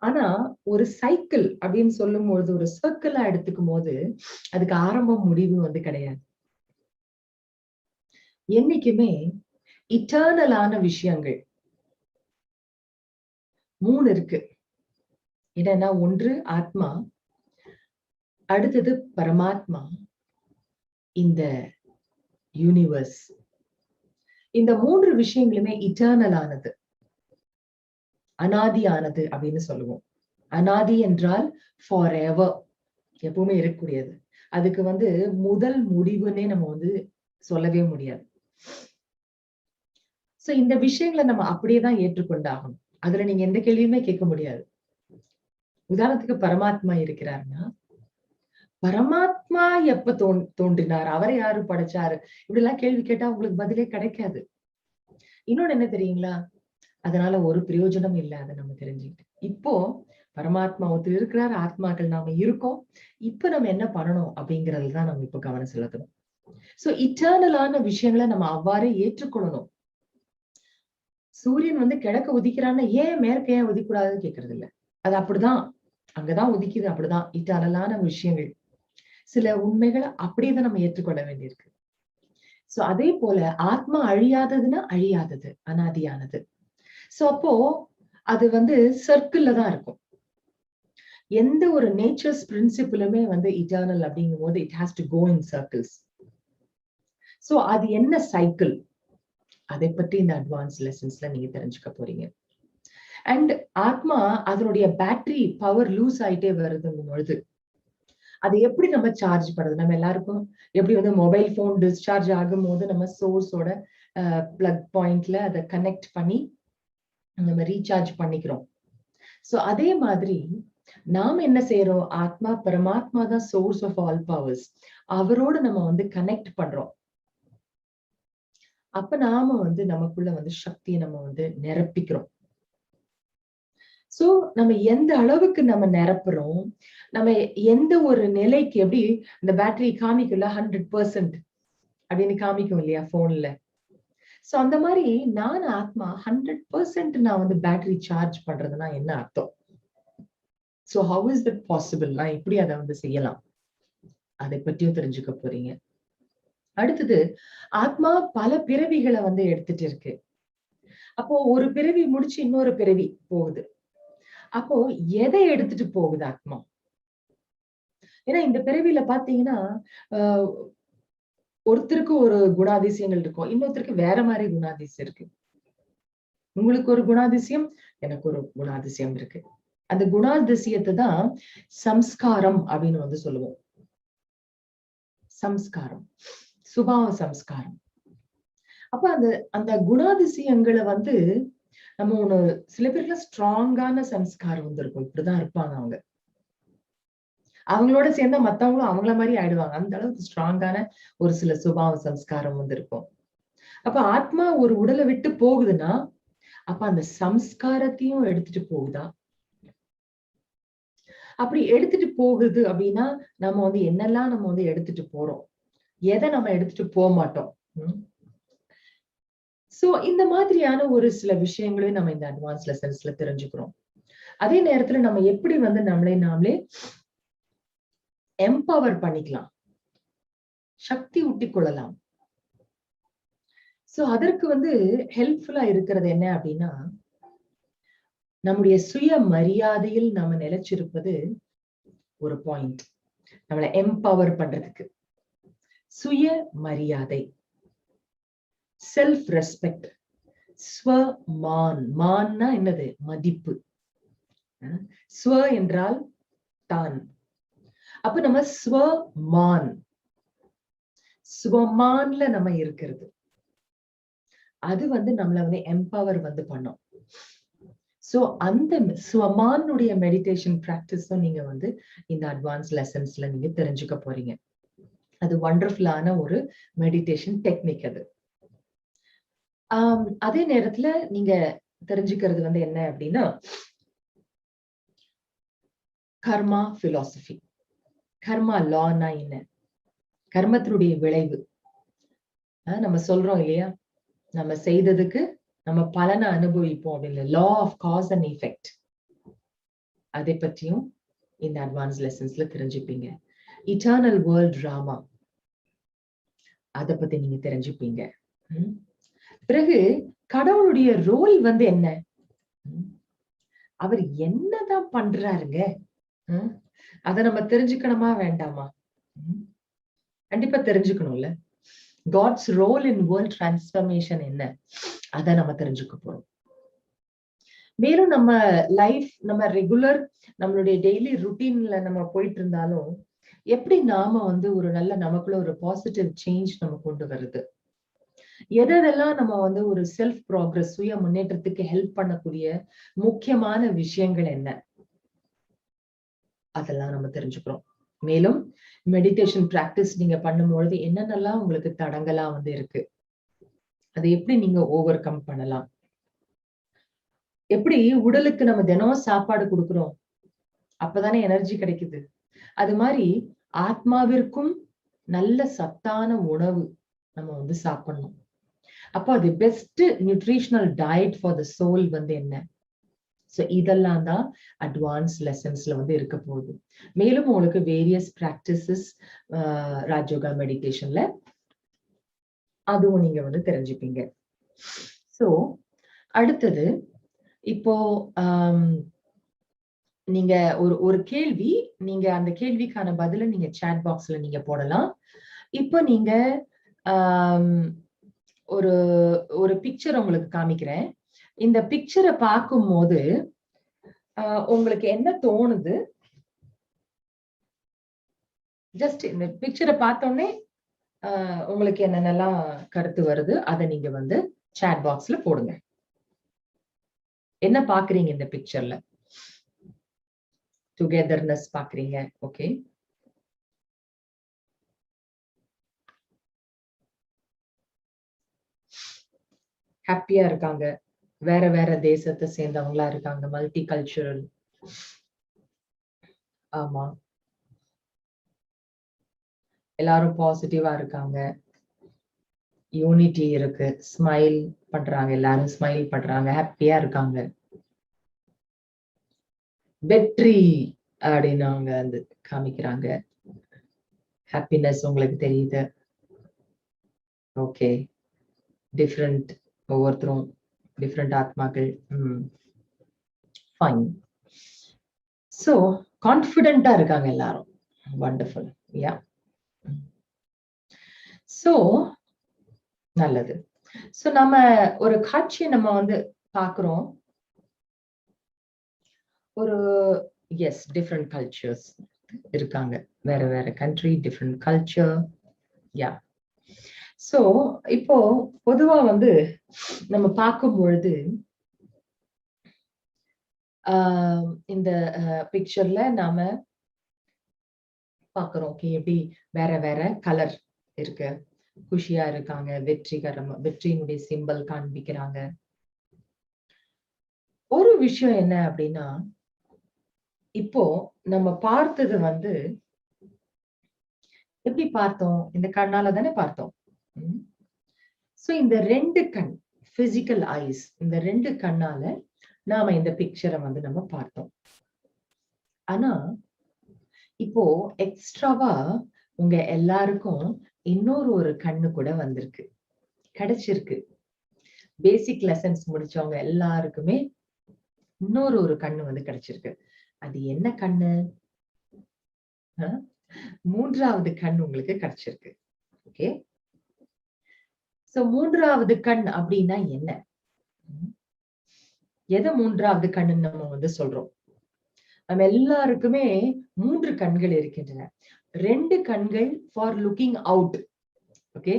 ஆனா ஒரு சைக்கிள் அப்படின்னு சொல்லும் பொழுது, ஒரு சர்க்கிளா எடுத்துக்கும் போது அதுக்கு ஆரம்பம் முடிவு வந்து கிடையாது. என்னைக்குமே இட்டர்னலான விஷயங்கள் 3 இருக்கு. என்னன்னா, ஒன்று ஆத்மா, அடுத்தது பரமாத்மா, இந்த யூனிவர்ஸ். இந்த 3 விஷயங்களுமே இட்டர்னலானது, அனாதியானது அப்படின்னு சொல்லுவோம். அனாதி என்றால் ஃபார் எவர், எப்பவுமே இருக்கக்கூடியது. அதுக்கு வந்து முதல் முடிவுன்னே நம்ம வந்து சொல்லவே முடியாது. சோ இந்த விஷயங்களை நம்ம அப்படியேதான் ஏற்றுக்கொண்டாகணும். அதுல நீங்க எந்த கேள்வியுமே கேட்க முடியாது. உதாரணத்துக்கு பரமாத்மா இருக்கிறாருன்னா, பரமாத்மா எப்ப தோன்றினார், அவரை யாரு படைச்சாரு, இப்படி எல்லாம் கேள்வி கேட்டா உங்களுக்கு பதிலே கிடைக்காது. இன்னொன்னு என்ன தெரியுங்களா, அதனால ஒரு பிரயோஜனம் இல்லை. அதை நம்ம தெரிஞ்சுக்கிட்டு, இப்போ பரமாத்மா ஒருத்தர் இருக்கிறார், ஆத்மாக்கள் நாம இருக்கோம், இப்ப நம்ம என்ன பண்ணணும் அப்படிங்கறதுதான் நம்ம இப்ப கவனம் செலுத்தணும். சோ இட்டர்னலான விஷயங்களை நம்ம அவ்வாறே ஏற்றுக்கொள்ளணும். சூரியன் வந்து கிழக்க உதிக்கிறான்னா ஏன் மேற்க ஏன் உதிக்கூடாதுன்னு கேட்கறது இல்ல. அது அப்படிதான், அங்கதான் உதிக்குது, அப்படிதான். இட்டர்னலான விஷயங்கள், சில உண்மைகளை அப்படியேதான் நம்ம ஏற்றுக்கொள்ள வேண்டியிருக்கு. சோ அதே போல ஆத்மா அழியாததுன்னா அழியாதது, அனாதியானது. சோ அப்போ அது வந்து சர்க்கிள்ல தான் இருக்கும். எந்த ஒரு நேச்சர்ஸ் பிரின்சிபிளுமே வந்து இட்டர்னல் அப்படிங்கும் போது it has to go in circles. So அது என்ன சைக்கிள், அதை பற்றி இந்த அட்வான்ஸ் லெசன்ஸ்ல நீங்க தெரிஞ்சுக்க போறீங்க. அண்ட் ஆத்மா அதனுடைய பேட்டரி பவர் லூஸ் ஆயிட்டே வருதுங்கும் பொழுது அது எப்படி நம்ம சார்ஜ் பண்றது? நம்ம எல்லாருக்கும் எப்படி வந்து மொபைல் போன் டிஸ்சார்ஜ் ஆகும் போது நம்ம சோர்ஸோட பிளக் பாயிண்ட்ல அதை கனெக்ட் பண்ணி நம்ம ரீசார்ஜ் பண்ணிக்கிறோம். சோ அதே மாதிரி நாம என்ன செய்யறோம்? ஆத்மா பரமாத்மா தான் சோர்ஸ் ஆஃப் ஆல் பவர்ஸ். அவரோட நம்ம வந்து கனெக்ட் பண்றோம். அப்ப நாம வந்து நமக்குள்ள வந்து சக்தியை நம்ம வந்து நிரப்பிக்கிறோம். சோ நம்ம எந்த அளவுக்கு நம்ம நிரப்புறோம், நம்ம எந்த ஒரு நிலைக்கு, எப்படி இந்த பேட்டரி காமிக்கல 100% அப்படின்னு காமிக்கும் இல்லையா போன்ல. சோ அந்த மாதிரி நான் ஆத்மா 100% நான் வந்து பேட்டரி சார்ஜ் பண்றதுன்னா என்ன அர்த்தம்? So how is that possible? நான் எப்படி அதை வந்து செய்யலாம், அதை பற்றியும் தெரிஞ்சுக்க போறீங்க. அடுத்தது, ஆத்மா பல பிறவிகளை வந்து எடுத்துட்டு இருக்கு. அப்போ ஒரு பிறவி முடிச்சு இன்னொரு பிறவி போகுது. அப்போ எதை எடுத்துட்டு போகுது ஆத்மா? ஏன்னா இந்த பிறவியில பாத்தீங்கன்னா ஒருத்தருக்கு ஒரு குணாதிசயங்கள் இருக்கும், இன்னொருத்தருக்கு வேற மாதிரி குணாதிசயம் இருக்கு. உங்களுக்கு ஒரு குணாதிசயம், எனக்கு ஒரு குணாதிசயம் இருக்கு. அந்த குணாதிசயத்தை தான் சம்ஸ்காரம் அப்படின்னு வந்து சொல்லுவோம். சம்ஸ்காரம், சுபாவ சம்ஸ்காரம். அப்ப அந்த அந்த குணாதிசயங்களை வந்து நம்ம ஒண்ணு, சில பேர்ல ஸ்ட்ராங்கான சம்ஸ்காரம் வந்து இருக்கும், இப்படிதான் இருப்பாங்க அவங்க. அவங்களோட சேர்ந்தா மத்தவங்களும் அவங்கள மாதிரி ஆயிடுவாங்க. அந்த அளவுக்கு ஸ்ட்ராங்கான ஒரு சில சுபாவ சம்ஸ்காரம் வந்து இருக்கும். அப்ப ஆத்மா ஒரு உடலை விட்டு போகுதுன்னா அப்ப அந்த சம்ஸ்காரத்தையும் எடுத்துட்டு போகுதா? அப்படி எடுத்துட்டு போகுது அப்படின்னா நம்ம வந்து என்னெல்லாம் நம்ம வந்து எடுத்துட்டு போறோம், எதை நம்ம எடுத்துட்டு போக மாட்டோம். சோ இந்த மாதிரியான ஒரு சில விஷயங்களையும் நம்ம இந்த அட்வான்ஸ் லெசன்ஸ்ல தெரிஞ்சுக்கிறோம். அதே நேரத்துல நம்ம எப்படி வந்து நாமளே எம்பவர் பண்ணிக்கலாம், சக்தி ஊட்டிக் கொள்ளலாம். சோ அதற்கு வந்து ஹெல்ப்ஃபுல்லா இருக்கிறது என்ன அப்படின்னா, நம்முடைய சுய மரியாதையில் நாம நிலைச்சிருப்பது ஒரு பாயிண்ட். நம்மளை எம்பவர் பண்றதுக்கு சுய மரியாதை, செல்ஃப் ரெஸ்பெக்ட், ஸ்வமான். மான்னா என்னது? மதிப்பு. ஸ்வ என்றால் தான். அப்ப நம்ம ஸ்வமான், ஸ்வமான்ல நம்ம இருக்கிறது, அது வந்து நம்மள வந்து எம்பவர் வந்து பண்ணோம். சோ அந்த ஸ்வமானுடைய மெடிடேஷன் பிராக்டிஸும் நீங்க வந்து இந்த அட்வான்ஸ் லெசன்ஸ்ல நீங்க தெரிஞ்சுக்க போறீங்க. அது வண்டர்ஃபுல்லான ஒரு மெடிடேஷன் டெக்னிக் அது. அதே நேரத்துல நீங்க தெரிஞ்சுக்கிறது வந்து என்ன அப்படின்னா, கர்மா பிலாசபி. கர்மா லான்னா என்ன? கர்மத்தினுடைய விளைவு. நம்ம சொல்றோம் இல்லையா, நம்ம செய்ததுக்கு நம்ம பலனை அனுபவிப்போம் அப்படின்னு. Law of cause and effect, அதை பற்றியும் இந்த அட்வான்ஸ் லெசன்ஸ்ல தெரிஞ்சுப்பீங்க. இட்டர்னல் வேர்ல்ட் டிராமா, அதை பத்தி நீங்க தெரிஞ்சுப்பீங்க. பிறகு கடவுளுடைய ரோல் வந்து என்ன, அவர் என்னதான் பண்றாருங்க, அதை நம்ம தெரிஞ்சுக்கணுமா வேண்டாமா? கண்டிப்பா தெரிஞ்சுக்கணும்ல. God's role in world transformation என்ன, அதை நம்ம தெரிஞ்சுக்க போறோம். மேலும் நம்ம லைஃப், நம்ம ரெகுலர் நம்மளுடைய டெய்லி ருட்டீன்ல நம்ம போயிட்டு இருந்தாலும் எப்படி நாம வந்து ஒரு நல்ல நமக்குள்ள ஒரு பாசிட்டிவ் சேஞ்ச் நம்ம கொண்டு வருது, எதெல்லாம் நம்ம வந்து ஒரு செல்ஃப் ப்ராக்ரஸ், சுய முன்னேற்றத்துக்கு ஹெல்ப் பண்ணக்கூடிய முக்கியமான விஷயங்கள் என்ன, அதெல்லாம் நம்ம தெரிஞ்சுக்கிறோம். மேலும் மெடிடேஷன் பிராக்டிஸ் நீங்க பண்ணும்பொழுது என்னென்னலாம் உங்களுக்கு தடங்களா வந்து இருக்கு, அதை எப்படி நீங்க ஓவர் கம் பண்ணலாம், எப்படி உடலுக்கு நம்ம தினம் சாப்பாடு கொடுக்கிறோம், அப்பதானே எனர்ஜி கிடைக்குது, அது மாதிரி ஆத்மாவிற்கும் நல்ல சத்தான உணவு நம்ம வந்து சாப்பிடணும். அப்போ அது best nutritional diet for the soul வந்து என்ன. சோ இதெல்லாம் தான் அட்வான்ஸ் லெசன்ஸ்ல வந்து இருக்க போகுது. மேலும் உங்களுக்கு வேரியஸ் பிராக்டிசஸ் ராஜயோகா மெடிடேஷன்ல அதுவும் நீங்க வந்து தெரிஞ்சுப்பீங்க. சோ அடுத்தது, இப்போ நீங்க ஒரு கேள்வி, நீங்க அந்த கேள்விக்கான பதில நீங்க சாட் பாக்ஸ்ல நீங்க போடலாம். இப்போ நீங்க ஒரு ஒரு பிக்சர் உங்களுக்கு காமிக்கிறேன். இந்த பிக்சரை பார்க்கும்போது உங்களுக்கு என்ன தோணுது? ஜஸ்ட் இந்த பிக்சரை பார்த்தோன்னே உங்களுக்கு என்னென்னலாம் கருத்து வருது அதை நீங்க வந்து சாட் பாக்ஸ்ல போடுங்க. என்ன பாக்குறீங்க இந்த பிக்சர்ல? டுகெதர்னஸ் பாக்குறீங்க. ஓகே, ஹாப்பியா இருக்காங்க, வேற வேற தேசத்தை சேர்ந்தவங்களா இருக்காங்க, மல்டி கல்ச்சுரல். ஆமா, எல்லாரும் பாசிட்டிவா இருக்காங்க, யூனிட்டி இருக்கு, ஸ்மைல் பண்றாங்க, எல்லாரும் ஸ்மைல் பண்றாங்க, ஹாப்பியா இருக்காங்க. வெற்றி அப்படின்னு அவங்க வந்து காமிக்கிறாங்க. ஹாப்பினஸ் உங்களுக்கு தெரியுது. ஓகே, டிஃப்ரெண்ட், ஒவ்வொருத்தரும் டிஃப்ரெண்ட் ஆத்மாக்கள். ஃபைன். சோ கான்ஃபிடென்ட்டா இருக்காங்க எல்லாரும். வண்டர்ஃபுல். யா, சோ நல்லது. சோ நம்ம ஒரு காட்சியை நம்ம வந்து பாக்குறோம். ஒரு எஸ், டிஃப்ரெண்ட் கல்ச்சர்ஸ் இருக்காங்க, வேற வேற கண்ட்ரி, டிஃப்ரெண்ட் கல்ச்சர். யா, சோ இப்போ பொதுவா வந்து நம்ம பார்க்கும் பொழுது இந்த பிக்சர்ல நாம பாக்குறோம். ஓகே, எப்படி வேற வேற கலர் இருக்கு, குஷியா இருக்காங்க, வெற்றியினுடைய சிம்பல் காண்பிக்கிறாங்க. ஒரு விஷயம் என்ன அப்படின்னா, இப்போ நம்ம பார்த்தது வந்து எப்படி பார்த்தோம்? இந்த கண்ணால தானே பார்த்தோம். சோ இந்த 2 கண், பிசிக்கல் ஐஸ், இந்த 2 கண்ணால நாம இந்த பிக்சரை வந்து நம்ம பார்த்தோம். ஆனா இப்போ எக்ஸ்ட்ராவா உங்க எல்லாருக்கும் இன்னொரு ஒரு கண்ணு கூட வந்திருக்கு, கிடைச்சிருக்கு. பேசிக் லெசன்ஸ் முடிச்சவங்க எல்லாருக்குமே இன்னொரு ஒரு கண்ணு வந்து கிடைச்சிருக்கு. அது என்ன கண்ணு? மூன்றாவது கண் உங்களுக்கு கிடைச்சிருக்கு. ஓகே, சோ மூன்றாவது கண் அப்படின்னா என்ன? எதை மூன்றாவது கண்ணுன்னு நம்ம வந்து சொல்றோம்? நம்ம எல்லாருக்குமே 3 கண்கள் இருக்கின்றன. 2 கண்கள் for looking out. Okay,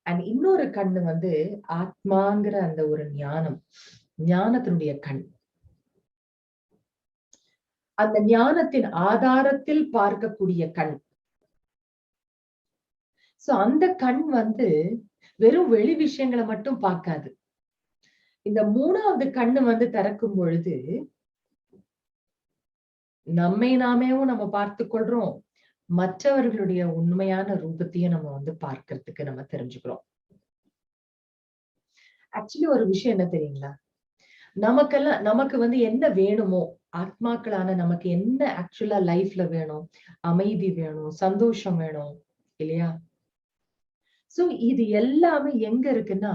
and இன்னொரு கண்ணு வந்து ஆத்மாங்கிற அந்த ஒரு ஞானத்தினுடைய கண். அந்த ஞானத்தின் ஆதாரத்தில் பார்க்கக்கூடிய கண். சோ அந்த கண் வந்து வெறும் வெளி விஷயங்களை மட்டும் பார்க்காது. இந்த மூணாவது கண்ணு வந்து திறக்கும் பொழுது நம்மை நாமேவும் நம்ம பார்த்து கொள்றோம், மற்றவர்களுடைய உண்மையான ரூபத்தையும் நம்ம வந்து பார்க்கறதுக்கு நம்ம தெரிஞ்சுக்கிறோம். ஆக்சுவலி ஒரு விஷயம் என்ன தெரியுங்களா? நமக்கு வந்து என்ன வேணுமோ, ஆத்மாக்களான நமக்கு என்ன ஆக்சுவலா லைஃப்ல வேணும்? அமைதி வேணும், சந்தோஷம் வேணும், இல்லையா? சோ இது எல்லாமே எங்க இருக்குன்னா,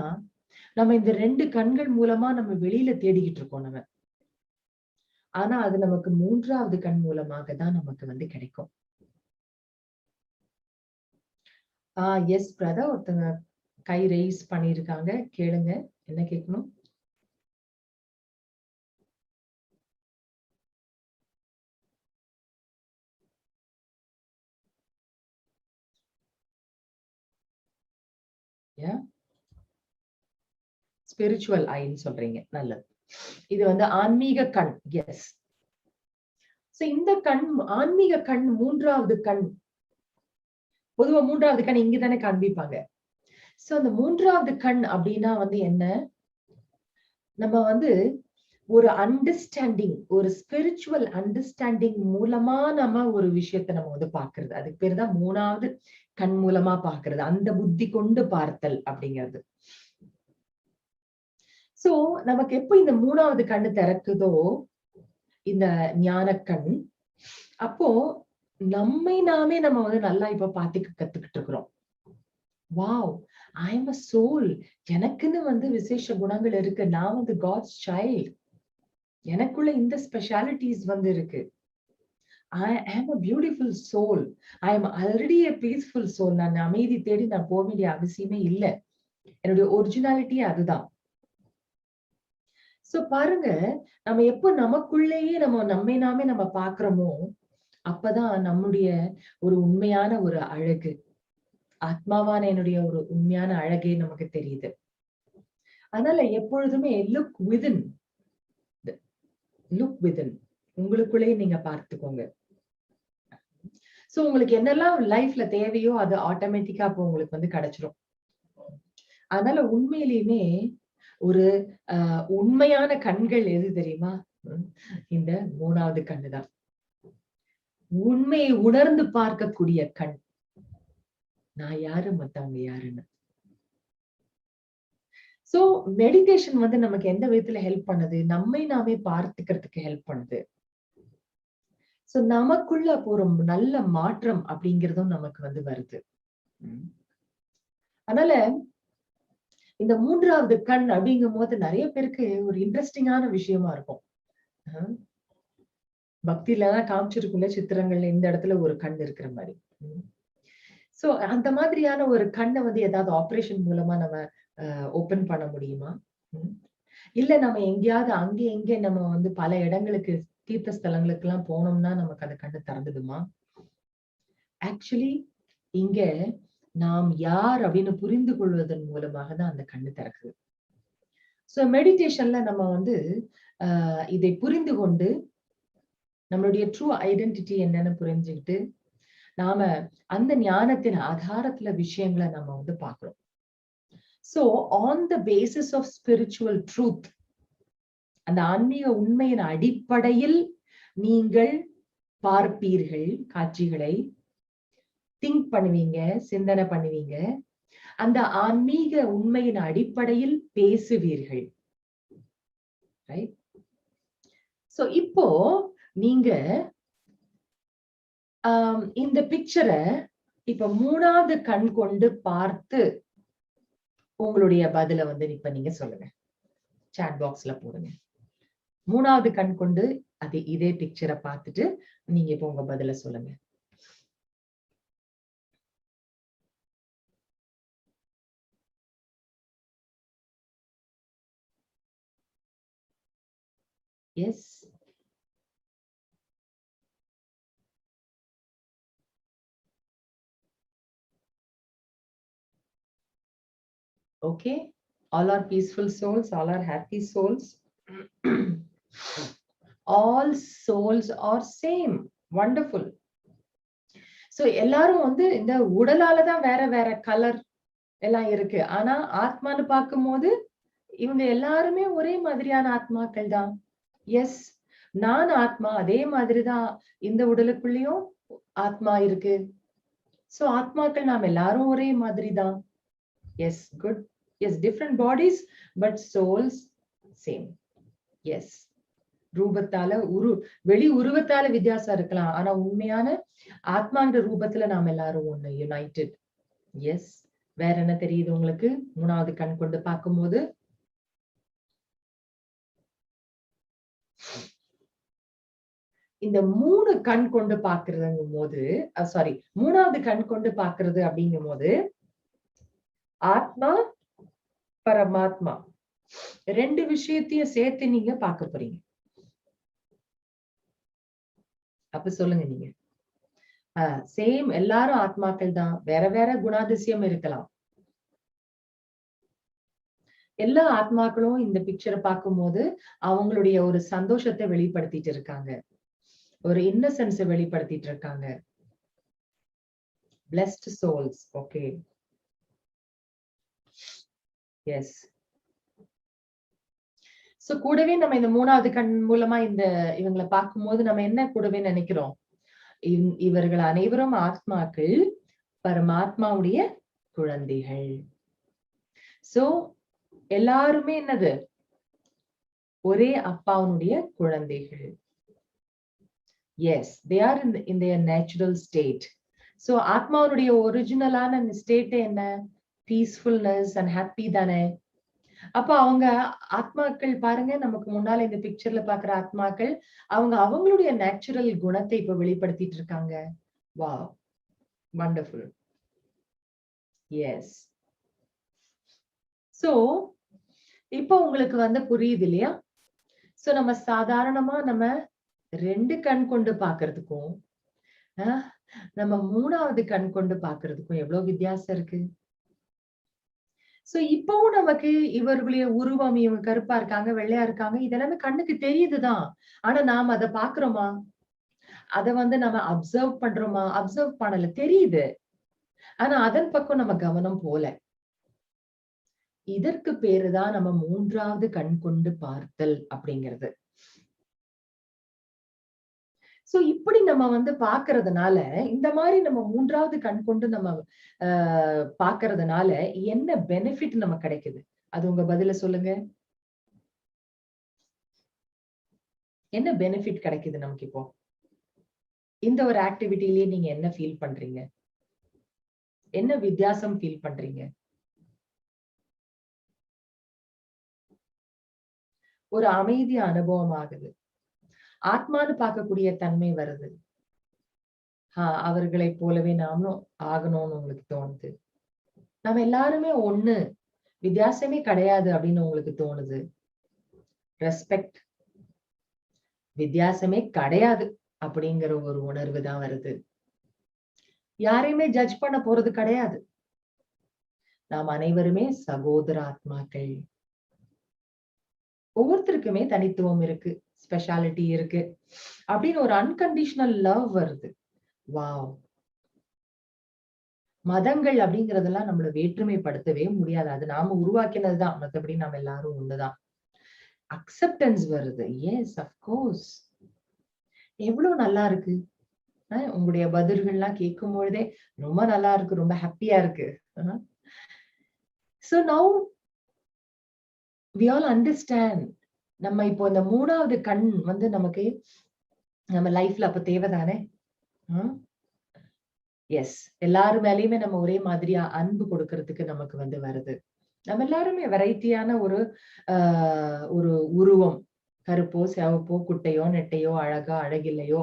நம்ம இந்த 2 கண்கள் மூலமா நம்ம வெளியில தேடிக்கிட்டு இருக்கோம் நம்ம. ஆனா அது நமக்கு மூன்றாவது கண் மூலமாக தான் நமக்கு வந்து கிடைக்கும். எஸ் பிரதர், ஒருத்தங்க கை ரெய்ஸ் பண்ணிருக்காங்க, கேளுங்க, என்ன கேட்கணும்? ஸ்பிரிச்சுவல் ஐன்னு சொல்றீங்க, நல்லது. இது வந்து ஆன்மீக கண். எஸ், சோ இந்த கண், ஆன்மீக கண், மூன்றாவது கண். பொதுவா மூன்றாவது கண் இங்கதானே காண்பிப்பாங்க. சோ அந்த மூன்றாவது கண் அப்படின்னா வந்து என்ன? நம்ம வந்து ஒரு அண்டர்ஸ்டாண்டிங், ஒரு ஸ்பிரிச்சுவல் அண்டர்ஸ்டாண்டிங் மூலமா நம்ம ஒரு விஷயத்த நம்ம வந்து பாக்குறது. அதுக்கு பேரு தான் மூணாவது கண் மூலமா பாக்குறது, அந்த புத்தி கொண்டு பார்த்தல் அப்படிங்கிறது. சோ நமக்கு எப்ப இந்த மூணாவது கண்ணு திறக்குதோ, இந்த ஞான கண், அப்போ நம்மை நாமே நம்ம வந்து நல்லா இப்ப பாத்துக்க கத்துக்கிட்டு இருக்கிறோம். Wow, I am a soul. எனக்குன்னு விசேஷ குணங்கள் இருக்கு. நான் காட்ஸ் சைல்ட். எனக்குள்ள இந்த ஸ்பெஷாலிட்டிஸ் இருக்கு. I am a beautiful soul. I am already a peaceful soul. நான் அமைதி தேடி நான் போக வேண்டிய அவசியமே இல்லை. என்னுடைய ஒரிஜினாலிட்டி அதுதான். சோ பாருங்க, நம்ம எப்போ நமக்குள்ளேயே நம்மை நாமே நம்ம பாக்குறோமோ அப்பதான் நம்முடைய ஒரு உண்மையான ஒரு அழகு, ஆத்மாவான என்னுடைய ஒரு உண்மையான அழகே நமக்கு தெரியுது. அதனால எப்பொழுதுமே லுக் விதின், உங்களுக்குள்ளேயே நீங்க பார்த்துக்கோங்க. சோ உங்களுக்கு என்னெல்லாம் லைஃப்ல தேவையோ அது ஆட்டோமேட்டிக்கா அப்போ உங்களுக்கு கிடைச்சிரும். அதனால உண்மையிலேயுமே ஒரு உண்மையான கண்கள் எது தெரியுமா? இந்த 3வது கண்ணுதான். உண்மையை உணர்ந்து பார்க்கக்கூடிய கண். நான் யாரு, மத்தவங்க யாருன்னு. சோ மெடிடேஷன் நமக்கு எந்த விதத்துல ஹெல்ப் பண்ணுது? நம்மை நாமே பார்த்துக்கிறதுக்கு ஹெல்ப் பண்ணுது. சோ நமக்குள்ள ஒரு நல்ல மாற்றம் அப்படிங்கிறதும் நமக்கு வருது. அதனால இந்த 3வது கண் அப்படிங்கும் போது நிறைய பேருக்கு ஒரு இன்ட்ரெஸ்டிங்கான விஷயமா இருக்கும். பக்தியிலதான் காமிச்சிருக்குள்ள சித்திரங்கள்ல இந்த இடத்துல ஒரு கண் இருக்கிற மாதிரி. சோ அந்த மாதிரியான ஒரு கண்ணை ஏதாவது ஆபரேஷன் மூலமா நம்ம ஓபன் பண்ண முடியுமா? இல்ல நம்ம எங்கேயாவது அங்கே எங்கே நம்ம பல இடங்களுக்கு தீர்த்த ஸ்தலங்களுக்கு எல்லாம் போனோம்னா நமக்கு அந்த கண்ணு திறந்துடுமா? ஆக்சுவலி இங்க நாம் யார் அப்படின்னு புரிந்து கொள்வதன் மூலமாக தான் அந்த கண்ணு திறக்குது. சோ மெடிடேஷன்ல நம்ம இதை புரிந்து கொண்டு நம்மளுடைய ட்ரூ ஐடென்டிட்டி என்னன்னு புரிஞ்சுக்கிட்டு நாம அந்த ஞானத்தின் ஆதாரத்துல விஷயங்களை நம்ம பாக்குறோம். So on the basis of spiritual truth, அந்த ஆன்மீக உண்மையின் அடிப்படையில் நீங்கள் பார்ப்பீர்கள், காட்சிகளை திங்க் பண்ணுவீங்க, சிந்தனை பண்ணுவீங்க, அந்த ஆன்மீக உண்மையின் அடிப்படையில் பேசுவீர்கள். சோ இப்போ நீங்க இந்த பிக்சரை இப்ப 3வது கண் கொண்டு பார்த்து உங்களுடைய பதில இப்ப நீங்க சொல்லுங்க. சாட் பாக்ஸ்ல போடுங்க. 3வது கண் கொண்டு இதே பிக்சரை பார்த்துட்டு நீங்க இப்ப உங்க பதில சொல்லுங்க. Yes. Okay. All are peaceful souls. All are happy souls. All souls are same. Wonderful. So எல்லாரும் இந்த உடலாலதான் வேற வேற கலர் எல்லாம் இருக்கு. ஆனா ஆத்மான்னு பார்க்கும்போது இவங்க எல்லாருமே ஒரே மாதிரியான ஆத்மாக்கள் தான். எஸ், நான் ஆத்மா, அதே மாதிரிதான் இந்த உடலுக்குள்ளயும் ஆத்மா இருக்கு. சோ ஆத்மாக்கள் நாம் எல்லாரும் ஒரே மாதிரிதான். Yes, good. Yes, different bodies but souls same. Yes, ரூபத்தால வெளி உருவத்தால வித்தியாசம் இருக்கலாம், ஆனா உண்மையான ஆத்மான்ற ரூபத்துல நாம் எல்லாரும் ஒண்ணு, யுனைடெட். எஸ், வேற என்ன தெரியுது உங்களுக்கு 3வது கண் கொண்டு பார்க்கும்போது? இந்த 3 கண் கொண்டு பாக்குறதுங்கும் போது, சாரி, 3வது கண் கொண்டு பாக்குறது அப்படிங்கும் போது ஆத்மா, பரமாத்மா 2 விஷயத்தையும் சேர்த்து நீங்க பார்க்க போறீங்க. அப்ப சொல்லுங்க நீங்க. சேம், எல்லாரும் ஆத்மாக்கள் தான், வேற வேற குணாதிசயம் இருக்கலாம். எல்லா ஆத்மாக்களும் இந்த பிக்சரை பார்க்கும்போது அவங்களுடைய ஒரு சந்தோஷத்தை வெளிப்படுத்திட்டு இருக்காங்க, ஒரு இன்னசென்ஸ் வெளிப்படுத்திட்டு இருக்காங்க. blessed souls. Okay. Yes. So கூடவே நம்ம இந்த 3வது கண் மூலமா இவங்களை பார்க்கும்போது நம்ம என்ன கூடவே நினைக்கிறோம்? இவர்கள் அனைவரும் ஆத்மாக்கள், பரமாத்மாவுடைய குழந்தைகள். சோ எல்லாருமே என்னது? ஒரே அப்பாவுடைய குழந்தைகள். Yes, they are in their natural state. So ஆத்மாவுடைய ஒரிஜினலான ஸ்டேட் என்ன? பீஸ்ஃபுல்னஸ் அண்ட் ஹாப்பி தானே. அப்ப அவங்க ஆத்மாக்கள் பாருங்க, நமக்கு முன்னால இந்த பிக்சர்ல பாக்குற ஆத்மாக்கள் அவங்க அவங்களுடைய நேச்சுரல் குணத்தை இப்ப வெளிப்படுத்திட்டு இருக்காங்க. Wow, wonderful. எஸ். சோ இப்போ உங்களுக்கு வந்து புரியுது இல்லையா? சோ நம்ம சாதாரணமா நம்ம 2 கண் கொண்டு பாக்குறதுக்கும் நம்ம 3வது கண் கொண்டு பாக்குறதுக்கும் எவ்வளவு வித்தியாசம் இருக்கு. சோ இப்பவும் நமக்கு இவர்களுடைய உருவம், இவங்க கருப்பா இருக்காங்க, வெள்ளையா இருக்காங்க, இதெல்லாமே கண்ணுக்கு தெரியுதுதான். ஆனா நாம அதை பாக்குறோமா? அத வந்து நம்ம அப்சர்வ் பண்றோமா? அப்சர்வ் பண்ணல, தெரியுது. ஆனா அதன் பக்கம் நம்ம கவனம் போல. இதற்கு பேருதான் நம்ம 3வது கண் கொண்டு பார்த்தல் அப்படிங்கிறது. சோ இப்படி நம்ம வந்து பாக்குறதுனால, இந்த மாதிரி நம்ம 3வது கண் கொண்டு நம்ம பாக்குறதுனால என்ன பெனிஃபிட் நமக்கு கிடைக்குது? அது உங்க பதில சொல்லுங்க. என்ன பெனிஃபிட் கிடைக்குது நமக்கு இப்போ? இந்த ஒரு ஆக்டிவிட்டிலேயே நீங்க என்ன ஃபீல் பண்றீங்க? என்ன வித்தியாசம் ஃபீல் பண்றீங்க? ஒரு அமைதி அனுபவம் ஆகுது. ஆத்மான்னு பார்க்கக்கூடிய தன்மை வருது. அவர்களை போலவே நாமளும் ஆகணும்னு உங்களுக்கு தோணுது. நம்ம எல்லாருமே ஒண்ணு, வித்தியாசமே கிடையாது அப்படின்னு உங்களுக்கு தோணுது. ரெஸ்பெக்ட், வித்தியாசமே கிடையாது அப்படிங்கிற ஒரு உணர்வு தான் வருது. யாரையுமே ஜட்ஜ் பண்ண போறது கிடையாது. நாம் அனைவருமே சகோதர ஆத்மாக்கள். ஒவ்வொருத்தருக்குமே தனித்துவம் இருக்கு, ஸ்பெஷாலிட்டி இருக்கு அப்படின்னு ஒரு அன்கண்டிஷனல் லவ் வருது. வாவ். மதங்கள் அப்படிங்கறதெல்லாம் நம்மள வேற்றுமைப்படுத்தவே முடியாது. அது நாம உருவாக்கினதுதான். மத்தபடி நம்ம எல்லாரும் ஒண்ணுதான். அக்செப்டன்ஸ் வருது. Yes, of course. எவ்வளவு நல்லா இருக்கு. உங்களுடைய பதில்கள்லாம் கேட்கும் பொழுதே ரொம்ப நல்லா இருக்கு, ரொம்ப ஹாப்பியா இருக்கு. So now we all understand. நம்ம இப்போ இந்த 3வது கண் வந்து நமக்கு நம்ம லைஃப்ல அப்ப தேவைதானே? எஸ், எல்லாரு மேலயுமே நம்ம ஒரே மாதிரியா அன்பு கொடுக்கறதுக்கு நமக்கு வந்து வருது. நம்ம எல்லாருமே வெரைட்டியான ஒரு உருவம், கருப்போ சிவப்போ குட்டையோ நெட்டையோ அழகா அழகில்லையோ,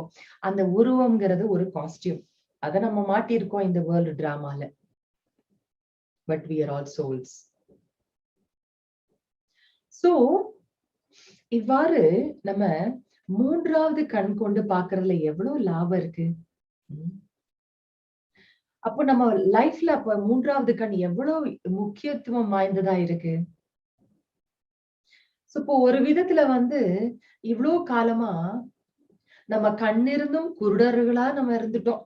அந்த உருவம்ங்கிறது ஒரு காஸ்டியூம். அதை நம்ம மாட்டியிருக்கோம் இந்த வேர்ல்டு டிராமால. But we are all souls. So இவ்வாறு நம்ம 3வது கண் கொண்டு பாக்குறதுல எவ்வளவு லாபம் இருக்கு. அப்போ நம்ம லைஃப்ல அப்ப 3வது கண் எவ்வளவு முக்கியத்துவம் வாய்ந்ததா இருக்கு. இப்போ ஒரு விதத்துல வந்து இவ்வளவு காலமா நம்ம கண்ணிருந்தும் குருடர்களா நம்ம இருந்துட்டோம்.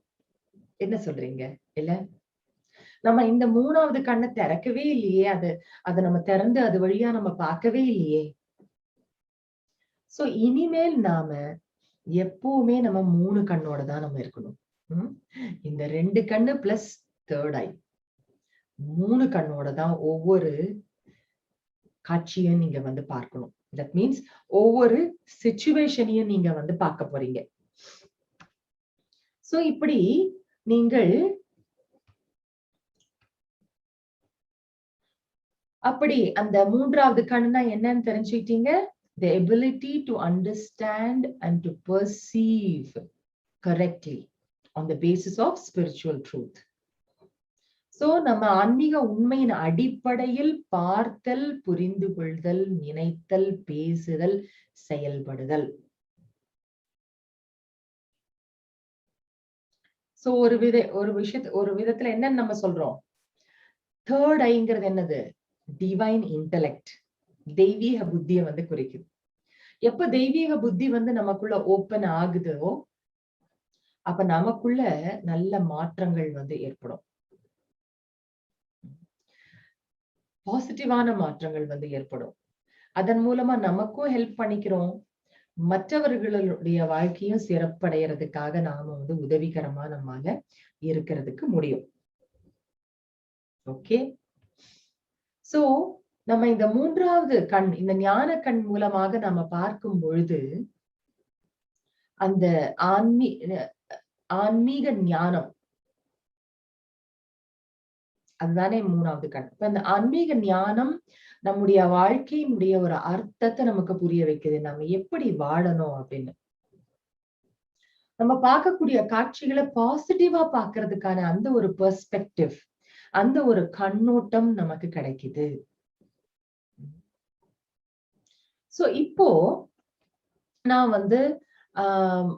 என்ன சொல்றீங்க? இல்ல, நம்ம இந்த 3வது கண்ணை திறக்கவே இல்லையே. அதை நம்ம திறந்து அது வழியா நம்ம பார்க்கவே இல்லையே. சோ இனிமேல் நாம எப்பவுமே நம்ம 3 கண்ணோட தான் நம்ம இருக்கணும். இந்த 2 கண்ணு பிளஸ் 3rd ஐ, 3 கண்ணோட தான் ஒவ்வொரு காட்சியும் நீங்க வந்து பார்க்கணும். தட் மீன்ஸ் ஒவ்வொரு சிச்சுவேஷனையும் நீங்க வந்து பார்க்க போறீங்க. சோ இப்படி நீங்கள் அப்படி அந்த 3வது கண்ணுனா என்னன்னு தெரிஞ்சுக்கிட்டீங்க. The ability to understand and to perceive correctly on the basis of spiritual truth. So நம்ம ஆன்மீக உண்மையின் அடிப்படையில் பார்த்தல், புரிந்து கொள்தல், நினைத்தல், பேசுதல், செயல்படுதல். சோ ஒரு விதத்துல என்னன்னு நம்ம சொல்றோம், 3rd ஐங்கிறது என்னது? டிவைன் இன்டெலெக்ட், தெய்வீக புத்தியை வந்து குறிக்குது. எப்ப தெய்வீக புத்தி வந்து நமக்குள்ள ஓபன் ஆகுதோ அப்ப நமக்குள்ள நல்ல மாற்றங்கள் வந்து ஏற்படும். பாசிட்டிவான மாற்றங்கள் வந்து ஏற்படும். அதன் மூலமா நமக்கும் ஹெல்ப் பண்ணிக்கிறோம், மற்றவர்களுடைய வாழ்க்கையும் சிறப்படைகிறதுக்காக நாம வந்து உதவிகரமா நம்மால இருக்கிறதுக்கு முடியும். ஓகே. சோ நம்ம இந்த 3வது கண், இந்த ஞான கண் மூலமாக நாம பார்க்கும் பொழுது அந்த ஆன்மீக ஞானம் அதுதானே மூணாவது கண். இப்ப அந்த ஆன்மீக ஞானம் நம்முடைய வாழ்க்கையினுடைய ஒரு அர்த்தத்தை நமக்கு புரிய வைக்குது, நம்ம எப்படி வாழணும் அப்படின்னு. நம்ம பார்க்கக்கூடிய காட்சிகளை பாசிட்டிவா பார்க்கிறதுக்கான அந்த ஒரு பெர்ஸ்பெக்டிவ், அந்த ஒரு கண்ணோட்டம் நமக்கு கிடைக்குது. சோ இப்போ நான்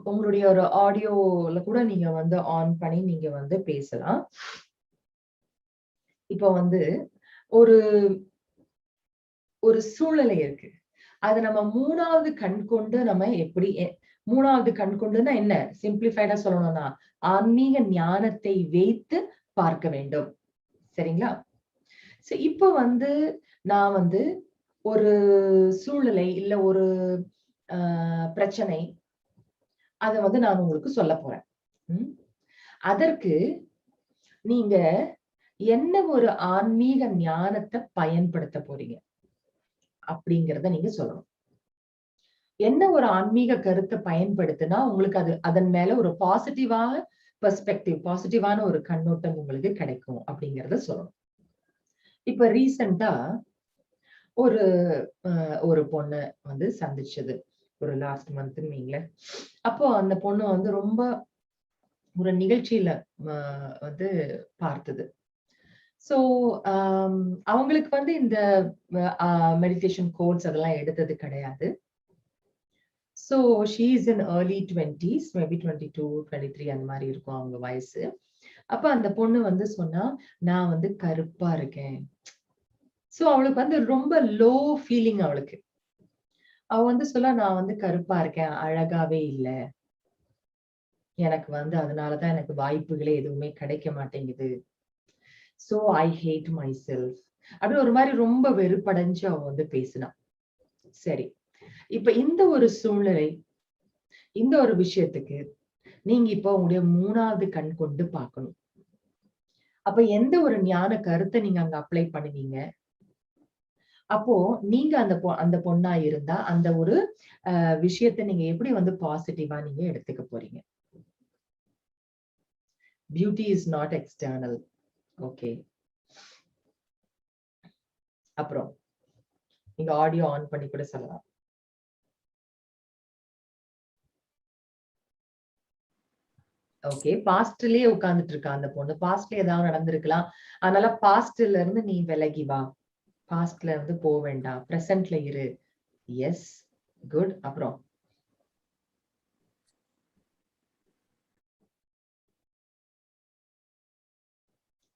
உங்களுடைய ஒரு ஆடியோல கூட நீங்க ஆன் பண்ணி நீங்க பேசலாம். இப்போ ஒரு ஒரு சூழ்நிலை இருக்கு. அது நம்ம மூணாவது கண் கொண்டு நம்ம எப்படி, மூணாவது கண் கொண்டுன்னா என்ன, சிம்பிளிஃபைடா சொல்லணும்னா ஆன்மீக ஞானத்தை வைத்து பார்க்க வேண்டும். சரிங்களா? இப்போ நான் ஒரு சூழ்நிலை இல்ல ஒரு பிரச்சனை, அத நான் உங்களுக்கு சொல்ல போறேன். அதற்கு நீங்க என்ன ஒரு ஆன்மீக ஞானத்தை பயன்படுத்த போறீங்க அப்படிங்கறத நீங்க சொல்லணும். என்ன ஒரு ஆன்மீக கருத்தை பயன்படுத்தினா உங்களுக்கு அது அதன் மேல ஒரு பாசிட்டிவான பெர்ஸ்பெக்டிவ், பாசிட்டிவான ஒரு கண்ணோட்டம் உங்களுக்கு கிடைக்கும் அப்படிங்கறத சொல்லணும். இப்ப ரீசெண்டா ஒரு பொண்ணு சந்திச்சது, ஒரு லாஸ்ட் மந்த்ன்னு வைங்களேன். அப்போ அந்த பொண்ணு ரொம்ப ஒரு நிகழ்ச்சியில பார்த்தது. சோ அவங்களுக்கு இந்த மெடிடேஷன் கோர்ஸ் அதெல்லாம் எடுத்தது கிடையாது. So she is in early 20s, maybe 22, 23 அந்த மாதிரி இருக்கும் அவங்க வயசு. அப்ப அந்த பொண்ணு சொன்னா, நான் கருப்பா இருக்கேன். சோ அவளுக்கு ரொம்ப லோ ஃபீலிங். அவளுக்கு அவ சொல்ல, நான் கருப்பா இருக்கேன், அழகாவே இல்ல, எனக்கு அதனாலதான் எனக்கு வாய்ப்புகளே எதுவுமே கிடைக்க மாட்டேங்குது. So I hate myself அப்படி ஒரு மாதிரி ரொம்ப வெறுப்படைஞ்சு அவ பேசினா. சரி, இப்ப இந்த ஒரு சூழ்நிலை, இந்த ஒரு விஷயத்துக்கு நீங்க இப்ப உங்களுடைய மூணாவது கண் கொண்டு பார்க்கணும். அப்ப எந்த ஒரு ஞான கருத்தை நீங்க அங்க அப்ளை பண்ணுவீங்க? அப்போ நீங்க அந்த பொண்ணா இருந்தா அந்த ஒரு விஷயத்தை நீங்க எப்படி பாசிட்டிவா நீங்க எடுத்துக்க போறீங்க? Beauty is not external. Okay, அப்புறம் நீங்க ஆடியோ ஆன் பண்ணி கூட சொல்லலாம். ஓகே, பாஸ்ட்லயே உட்கார்ந்துட்டு இருக்கா அந்த பொண்ணு. பாஸ்ட்ல ஏதாவது நடந்திருக்கலாம், அதனால பாஸ்ட்ல இருந்து நீ விலகி வா, பாஸ்ட்ல இருந்து போக வேண்டாம், பிரசன்ட்ல இரு. Yes, good. அப்புறம்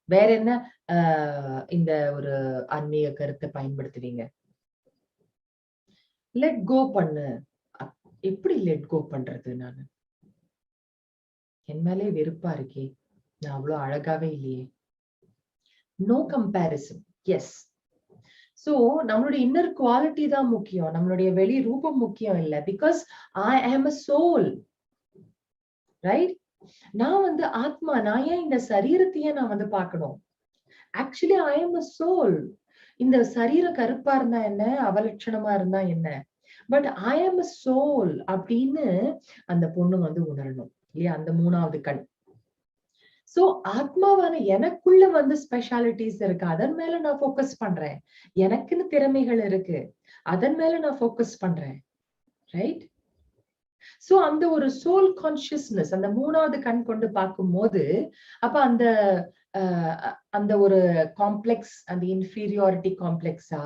வேற என்ன இந்த ஒரு ஆன்மீக கருத்தை பயன்படுத்துவீங்க? லெட் கோ பண்ணு. எப்படி லெட் கோ பண்றது? நானு என் மேலே வெறுப்பா இருக்கே, நான் அவ்வளவு அழகாவே இல்லையே. No comparison. எஸ். சோ நம்மளுடைய இன்னர் குவாலிட்டி தான் முக்கியம், நம்மளுடைய வெளி ரூபம் முக்கியம் இல்ல. பிகாஸ் ஐ ஆம் அ சோல், ரைட்? நான் ஆத்மா. நான் ஏன் இந்த சரீரத்தையே நான் பார்க்கணும்? ஆக்சுவலி ஐ ஆம் அ சோல். இந்த சரீர கருப்பா இருந்தா என்ன, அவலட்சணமா இருந்தா என்ன, பட் ஐ ஆம் அ சோல் அப்படின்னு அந்த பொண்ணு உணரணும் இல்லையா? அந்த மூணாவது கண். சோ ஆத்மாவான எனக்குள்ள ஸ்பெஷாலிட்டிஸ் இருக்கு, அதன் மேல நான் போக்கஸ் பண்றேன். எனக்குன்னு திறமைகள் இருக்கு, அதன் மேல நான் போக்கஸ் பண்றேன், ரைட்? சோ அந்த ஒரு சோல் கான்சியஸ்னஸ் அந்த மூணாவது கண் கொண்டு பார்க்கும் போது, அப்ப அந்த ஒரு காம்ப்ளெக்ஸ், அந்த இன்ஃபீரியாரிட்டி காம்ப்ளெக்ஸா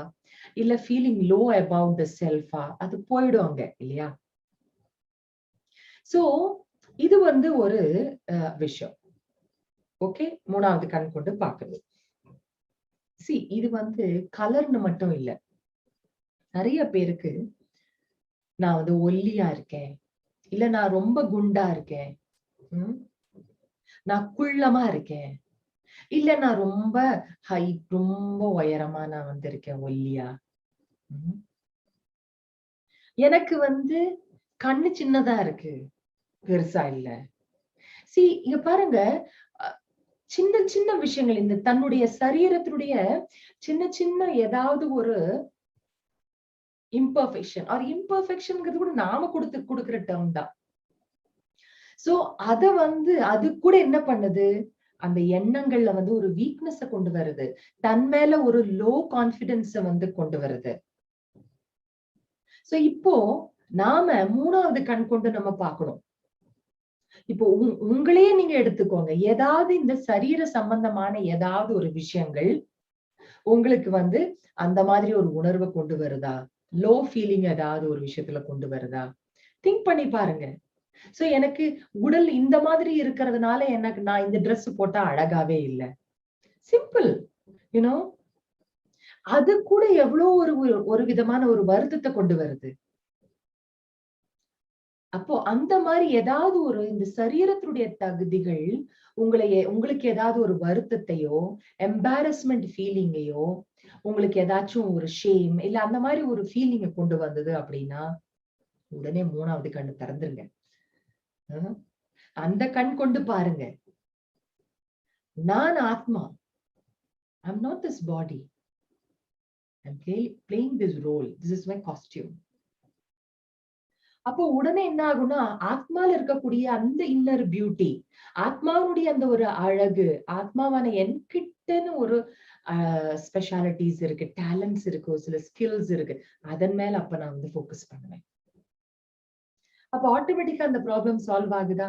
இல்ல ஃபீலிங் லோ அபவுட் த செல்ஃபா, அது போயிடுவாங்க இல்லையா? சோ இது ஒரு விஷயம். ஓகே, மூணாவது கண் கொண்டு பார்க்குது. இது கலர்னு மட்டும் இல்ல. நிறைய பேருக்கு நான் ஒல்லியா இருக்கேன், இல்ல நான் ரொம்ப குண்டா இருக்கேன், நான் குள்ளமா இருக்கேன், இல்ல நான் ரொம்ப ஹைட், ரொம்ப உயரமா நான் இருக்கேன், ஒல்லியா. எனக்கு கண்ணு சின்னதா இருக்கு, பெருசா இல்ல. இங்க பாருங்க, சின்ன சின்ன விஷயங்கள், இந்த தன்னுடைய சரீரத்தினுடைய சின்ன சின்ன ஏதாவது ஒரு இம்பர்ஃபெக்ஷன், ஆர் இம்பர்ஃபெக்ஷன்ங்கிறது கூட நாம கொடுக்கிற டேர்ம் தான். சோ அத அது கூட என்ன பண்ணுது, அந்த எண்ணங்கள்ல வந்து ஒரு வீக்னஸ கொண்டு வருது, தன் மேல ஒரு லோ கான்பிடன்ஸ வந்து கொண்டு வருது. சோ இப்போ நாம 3வது கண் கொண்டு நம்ம பார்க்கணும். இப்போ உங்களையே நீங்க எடுத்துக்கோங்க. ஏதாவது இந்த சரீர சம்பந்தமான ஏதாவது ஒரு விஷயங்கள் உங்களுக்கு வந்து அந்த மாதிரி ஒரு உணர்வை கொண்டு வருதா? லோ ஃபீலிங் ஏதாவது ஒரு விஷயத்துல கொண்டு வருதா? திங்க் பண்ணி பாருங்க. சோ எனக்கு உடல் இந்த மாதிரி இருக்கிறதுனால எனக்கு நான் இந்த Dress போட்டா அழகாவே இல்ல. சிம்பிள். யூ நோ அது கூட எவ்வளவு ஒரு விதமான ஒரு வருத்தத்தை கொண்டு வருது. அப்போ அந்த மாதிரி ஏதாவது ஒரு இந்த சரீரத்தினுடைய தகுதிகள் உங்களுக்கு ஏதாவது ஒரு வருத்தத்தையோ, எம்பாரஸ்மெண்ட் ஃபீலிங்கையோ, உங்களுக்கு ஏதாச்சும் ஒரு ஷேம் இல்ல அந்த மாதிரி ஒரு ஃபீலிங்க கொண்டு வந்தது அப்படின்னா, உடனே 3வது கண்ணு திறந்துருங்க. அந்த கண் கொண்டு பாருங்க. நான் ஆத்மா. I'm not this body. I'm playing this role. This is my costume. அப்போ உடனே என்ன ஆகும்னா, ஆத்மால இருக்கக்கூடிய அந்த இன்னர் பியூட்டி, ஆத்மாவுடைய அந்த ஒரு அழகு, ஆத்மாவான என்கிட்டன்னு ஒரு ஸ்பெஷாலிட்டிஸ் இருக்கு, டேலண்ட்ஸ் இருக்கு, சில ஸ்கில்ஸ் இருக்கு. அதன் மேல அப்ப நான் வந்து ஃபோக்கஸ் பண்ணுவேன். அப்ப ஆட்டோமேட்டிக்கா அந்த ப்ராப்ளம் சால்வ் ஆகுதா?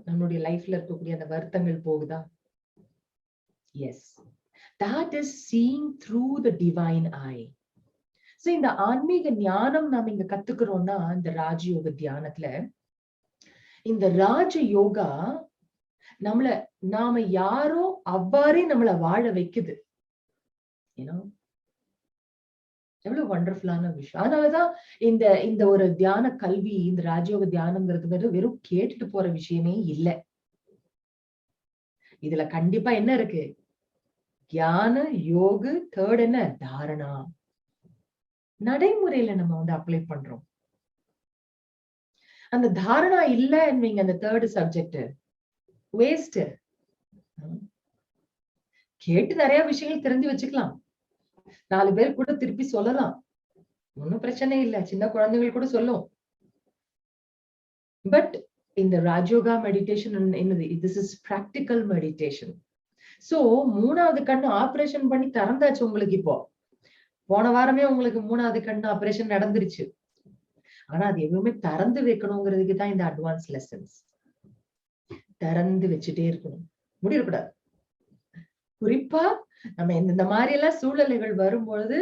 நம்மளுடைய லைஃப்ல இருக்கக்கூடிய அந்த வருத்தங்கள் போகுதா? Yes. That is seeing through the divine eye. So இந்த ஆன்மீக ஞானம் நாம இங்க கத்துக்கிறோம்னா, இந்த ராஜயோக தியானத்துல இந்த ராஜ யோகா நாம யாரோ அவ்வாறே நம்மள வாழ வைக்குது. எவ்வளவு வண்டர்ஃபுல்லான விஷயம். அதனாலதான் இந்த ஒரு தியான கல்வி, இந்த ராஜயோக தியானம்ங்கிறது வெறும் கேட்டுட்டு போற விஷயமே இல்ல. இதுல கண்டிப்பா என்ன இருக்கு? தியான யோக, தேர்ட் என்ன? தாரணா. நடைமுறையில நம்ம வந்து அப்ளை பண்றோம். அந்த தாரணா இல்ல நீங்க அந்த தேர்ட் சப்ஜெக்ட் வேஸ்ட். கேட்டு நிறைய விஷயங்கள் தெரிஞ்சு வச்சுக்கலாம். 4 பேர் கூட திருப்பி சொல்லலாம். ஒன்னும் பிரச்சனை இல்ல. சின்ன குழந்தைகள் கூட சொல்லும். பட் இந்த ராஜயோகா மெடிடேஷன் என்னது? This is practical meditation. So 3வது கண்ணு ஆபரேஷன் பண்ணி திறந்தாச்சு உங்களுக்கு. இப்போ போன வாரமே உங்களுக்கு 3வது கண்ணு ஆபரேஷன் நடந்துருச்சு. ஆனா அது எதுவுமே திறந்து வைக்கணுங்கிறதுக்கு தான் இந்த அட்வான்ஸ் லெசன்ஸ். திறந்து வச்சுட்டே இருக்கணும், முடியக்கூடாது. குறிப்பா நம்ம இந்த மாதிரி எல்லாம் சூழ்நிலைகள் வரும்பொழுது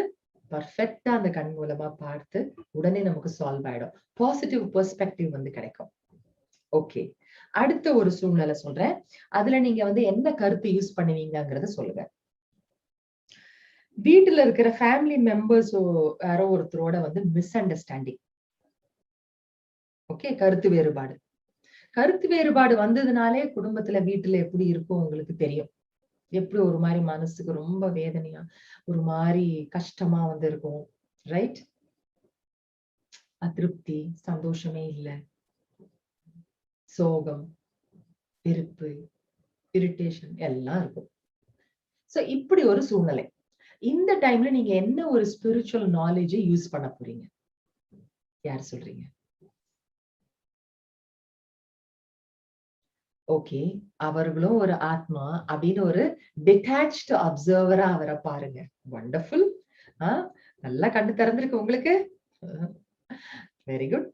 பர்ஃபெக்டா அந்த கண் மூலமா பார்த்து உடனே நமக்கு சால்வ் ஆயிடும். பாசிட்டிவ் பெர்ஸ்பெக்டிவ் வந்து கிடைக்கும். ஓகே, அடுத்த ஒரு சூழ்நிலை சொல்றேன். அதுல நீங்க வந்து எந்த கருத்து யூஸ் பண்ணுவீங்கங்கறத சொல்லுங்க. வீட்டுல இருக்கிற ஃபேமிலி மெம்பர்ஸ் யாரோ ஒருத்தரோட வந்து மிஸ் அண்டர்ஸ்டாண்டிங். ஓகே, கருத்து வேறுபாடு. கருத்து வேறுபாடு வந்ததுனாலே குடும்பத்துல வீட்டுல எப்படி இருக்கும் உங்களுக்கு தெரியும். எப்படி ஒரு மாதிரி மனசுக்கு ரொம்ப வேதனையா, ஒரு மாதிரி கஷ்டமா வந்து இருக்கும். ரைட்? அதிருப்தி, சந்தோஷமே இல்ல, சோகம், வெறுப்பு, இரிட்டேஷன் எல்லாம் இருக்கும். சோ இப்படி ஒரு சூழ்நிலை. இந்த டைம்ல நீங்க என்ன ஒரு ஸ்பிரிச்சுவல் நாலேஜ் யூஸ் பண்ண போறீங்க? யார் சொல்றீங்க? ஓகே, அவர்களும் ஒரு ஆத்மா அப்படின்னு ஒரு டிட்டாச்ட் அப்சர்வரா அவரை பாருங்க. வண்டர்ஃபுல். நல்லா கண்டு திறந்திருக்கு உங்களுக்கு. Very good.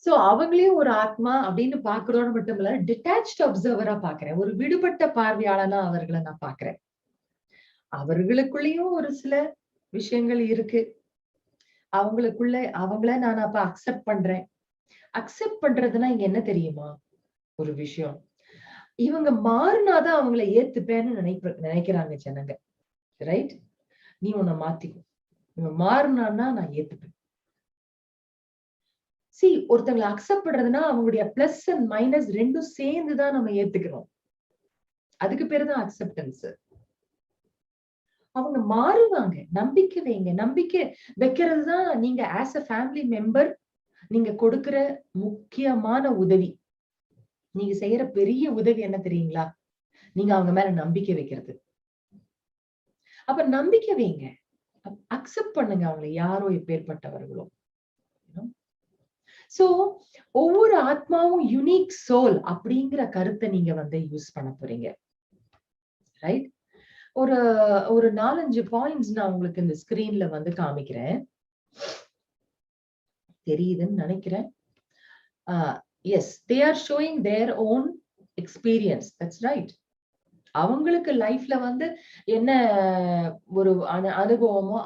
சோ அவங்களையும் ஒரு ஆத்மா அப்படின்னு பாக்குறோன்னு மட்டும் இல்ல, டிட்டாச்ட் அப்சர்வரா பாக்குறேன். ஒரு விடுபட்ட பார்வையாளனா அவர்களை நான் பாக்குறேன். அவர்களுக்குள்ளயும் ஒரு சில விஷயங்கள் இருக்கு. அவங்கள நான் அப்ப அக்செப்ட் பண்றேன். அக்செப்ட் பண்றதுன்னா இங்க என்ன தெரியுமா ஒரு விஷயம்? இவங்க மாறினாதான் அவங்கள ஏத்துப்பேன்னு நினைக்கிறாங்க ஜனங்க. ரைட்? நீ உன்னை மாத்திக்கும். இவங்க மாறினான்னா நான் ஏத்துப்பேன். ஒருத்தங்களை அக்செப்ட் பண்றதுன்னா அவங்களுடைய பிளஸ் அண்ட் மைனஸ் ரெண்டும் சேர்ந்துதான் நம்ம ஏத்துக்கிறோம். அதுக்கு பேருதான் அக்செப்டன்ஸ். அவங்க மாறுவாங்க. நம்பிக்கை வைங்க. நம்பிக்கை வைக்கிறது தான் நீங்க ஆஸ் அ ஃபேமிலி மெம்பர் நீங்க கொடுக்கிற முக்கியமான உதவி. நீங்க செய்யற பெரிய உதவி என்ன தெரியுங்களா? நீங்க அவங்க மேல நம்பிக்கை வைக்கிறது. அப்ப நம்பிக்கை வைங்க. அக்செப்ட் பண்ணுங்க அவங்களை, யாரோ எப்பேற்பட்டவர்களோ. சோ ஒவ்வொரு ஆத்மாவும் யுனிக் சோல் அப்படிங்கிற கருத்தை நீங்க வந்து யூஸ் பண்ண போறீங்க. ரைட்? ஒரு ஒரு 4-5 பாயிண்ட்ஸ் நான் உங்களுக்கு இந்த ஸ்கிரீன்ல வந்து காமிக்கிறேன். தெரியுதுன்னு நினைக்கிறேன். Yes, they are showing their own experience. That's right. அவங்களுக்கு லைஃப்ல வந்து என்ன ஒரு அனுபவமோ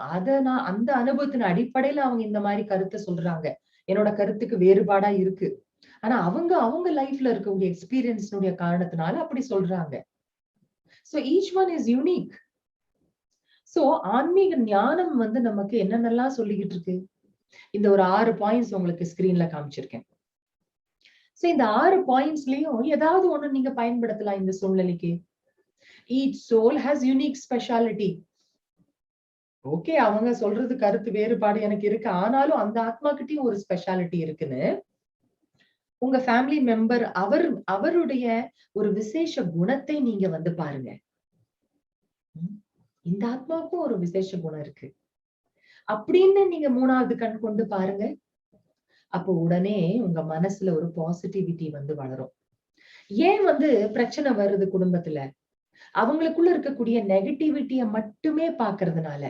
அந்த அனுபவத்தின் அடிப்படையில அவங்க இந்த மாதிரி கருத்தை சொல்றாங்க. என்னோட கருத்துக்கு வேறுபாடா இருக்கு. ஆனா அவங்க லைஃப்ல இருக்கக்கூடிய எக்ஸ்பீரியன்ஸ்னுடைய காரணத்தினால அப்படி சொல்றாங்க. So each one is unique. So ஆன்மீக ஞானம் வந்து நமக்கு என்னென்னலாம் சொல்லிக்கிட்டு இருக்கு. இந்த ஒரு 6 பாயிண்ட்ஸ் உங்களுக்கு ஸ்கிரீன்ல காமிச்சிருக்கேன். சோ இந்த 6 பாயிண்ட்ஸ்லயும் ஏதாவது ஒண்ணு நீங்க பயன்படுத்தலாம் இந்த சூழ்நிலைக்கு. Each soul has unique speciality. Okay, அவங்க சொல்றது கருத்து வேறுபாடு எனக்கு இருக்கு. ஆனாலும் அந்த ஆத்மா கிட்டயும் ஒரு ஸ்பெஷாலிட்டி இருக்குன்னு உங்க ஃபேமிலி மெம்பர் அவருடைய ஒரு விசேஷ குணத்தை நீங்க வந்து பாருங்க. இந்த ஆத்மாவுக்கும் ஒரு விசேஷ குணம் இருக்கு அப்படின்னு நீங்க 3வது கண் கொண்டு பாருங்க. அப்போ உடனே உங்க மனசுல ஒரு பாசிட்டிவிட்டி வந்து வளரும். ஏன் வந்து பிரச்சனை வருது குடும்பத்துல? அவங்களுக்குள்ள இருக்கக்கூடிய நெகட்டிவிட்டிய மட்டுமே பாக்குறதுனால.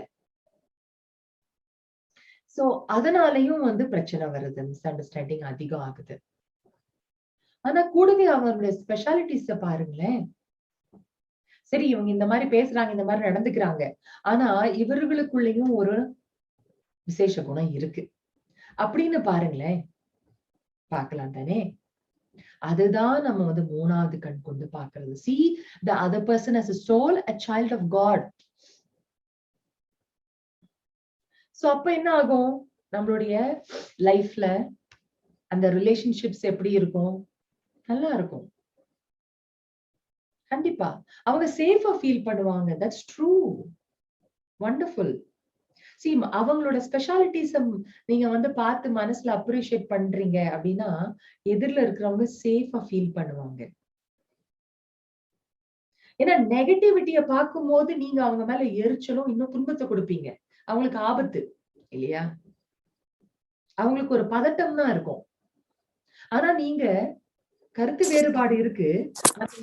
சோ அதனாலயும் வந்து பிரச்சனை வருது, மிஸ் அண்டர்ஸ்டாண்டிங் அதிகம் ஆகுது. ஆனா கூடவே அவங்களுடைய ஸ்பெஷாலிட்டிஸ பாருங்களேன். சரி, இவங்க இந்த மாதிரி பேசுறாங்க, இந்த மாதிரி நடந்துக்கிறாங்க. ஆனா இவர்களுக்குள்ளயும் ஒரு விசேஷ குணம் இருக்கு அப்படின்னு பாருங்களேன். பார்க்கலாம் தானே? அதுதான் நம்ம வந்து 3வது கண் கொண்டு பாக்குறது. See the other person as a soul, a child of God. So அப்ப என்ன ஆகும்? நம்மளுடைய லைஃப்ல அந்த ரிலேஷன்ஷிப்ஸ் எப்படி இருக்கும்? நல்லா இருக்கும். கண்டிப்பா அவங்க சேஃபா ஃபீல் பண்ணுவாங்க. That's true. வண்டர்ஃபுல். See, அவங்களோட ஸ்பெஷாலிட்டிஸ் நீங்க வந்து பார்த்து மனசுல அப்ரிஷியேட் பண்றீங்க அப்படின்னா எதிரில இருக்கிறவங்க சேஃபா ஃபீல் பண்ணுவாங்க. ஏன்னா நெகட்டிவிட்டிய பார்க்கும்போது நீங்க அவங்க மேல எரிச்சலும் இன்னும் துன்பத்தை கொடுப்பீங்க. அவங்களுக்கு ஆபத்து இல்லையா? அவங்களுக்கு ஒரு பதட்டம் தான் இருக்கும். ஆனா நீங்க கருத்து வேறுபாடு இருக்கு.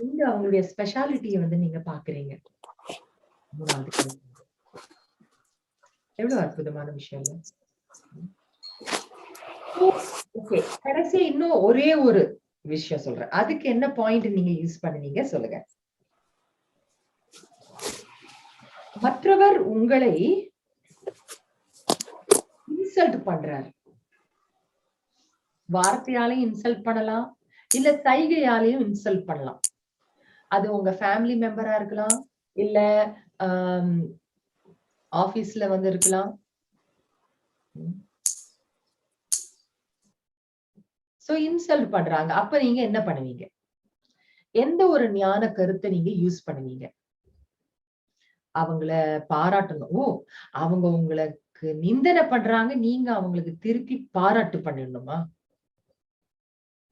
நீங்க அவங்களுடைய ஸ்பெஷாலிட்டியை வந்து நீங்க பாக்குறீங்க. 3வது எவ்வளவு அற்புதமான விஷயம். ஓகே, கடைசி இன்னும் ஒரே ஒரு விஷயம் சொல்றேன். அதுக்கு என்ன பாயிண்ட் நீங்க யூஸ் பண்ணுவீங்க சொல்லுங்க. மற்றவர் உங்களை இன்சல்ட் பண்றாரு. வார்த்தையாலையும் இன்சல்ட் பண்ணலாம், இல்ல சைகையாலையும் இன்சல்ட் பண்ணலாம். அது உங்க ஃபேமிலி மெம்பரா இருக்கலாம், இல்ல ஆபீஸ்ல வந்து இருக்கலாம். சோ இன்சல்ட் பண்றாங்க. அப்ப நீங்க என்ன பண்ணுவீங்க? எந்த ஒரு ஞான கருத்தை நீங்க யூஸ் பண்ணுவீங்க? அவங்கள பாராட்டணும். ஓ, அவங்க உங்களுக்கு நிந்தனை பண்றாங்க, நீங்க அவங்களுக்கு திருப்பி பாராட்டு பண்ணிடணுமா?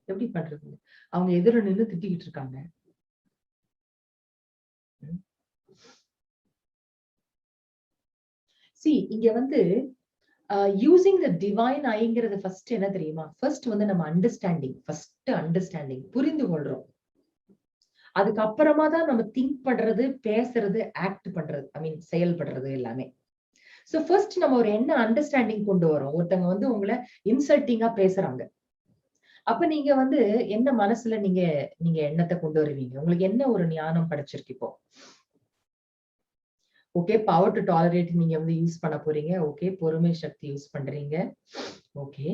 எப்படி பண்றது? அவங்க எதிர நின்னு திட்டிக்கிட்டு இருக்காங்க. இங்க வந்து யூசிங் த டிவைன் ஐங்கிறது ஃபர்ஸ்ட் என்ன தெரியுமா? ஃபர்ஸ்ட் வந்து நம்ம அண்டர்ஸ்டாண்டிங் புரிந்து கொள்றோம். அதுக்கப்புறமா தான் நம்ம திங்க் பண்றது, பேசுறது, ஆக்ட் பண்றது, ஐ மீன் செயல்படுறது எல்லாமே. சோ ஃபர்ஸ்ட் நம்ம ஒரு என்ன அண்டர்ஸ்டாண்டிங் கொண்டு வரோம். ஒருத்தவங்க வந்து உங்களை இன்சல்ட்டிங்கா பேசுறாங்க. அப்ப நீங்க வந்து என்ன மனசுல நீங்க எண்ணத்தை கொண்டு வருவீங்க? உங்களுக்கு என்ன ஒரு ஞானம் கிடைச்சிருக்கு இப்போ? ஓகே, பவர் டு டாலரேட் நீங்க வந்து யூஸ் பண்ண போறீங்க. ஓகே, பொறுமை சக்தி யூஸ் பண்றீங்க. Okay,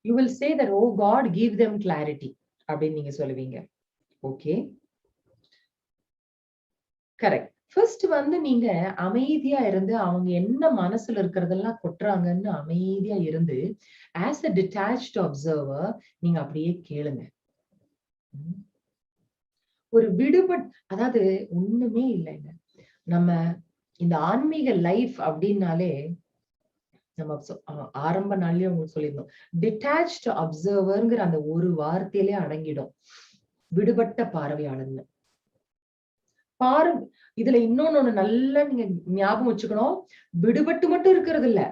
you will say that oh God give them clarity அப்படின்னு நீங்க சொல்லுவீங்க. Okay, correct. ஃபர்ஸ்ட் வந்து நீங்க அமைதியா இருந்து அவங்க என்ன மனசுல இருக்கிறதெல்லாம் கொட்டுறாங்கன்னு அமைதியா இருந்து ஆஸ் a detached observer நீங்க அப்படியே கேளுங்க. ஒரு அதாவது ஒண்ணுமே இல்லைங்க. நம்ம இந்த ஆன்மீக லைஃப் அப்படின்னாலே நம்ம ஆரம்ப நாள்லயே உங்களுக்கு சொல்லியிருந்தோம், டிட்டாச்ட் அப்சர்வர்ங்கிற அந்த ஒரு வார்த்தையிலே அடங்கிடும். விடுபட்ட பார்வையாளர்னு இதுல இன்னொன்னு நல்லா நீங்க ஞாபகம் வச்சுக்கணும். விடுபட்டு மட்டும் இருக்கிறது இல்ல,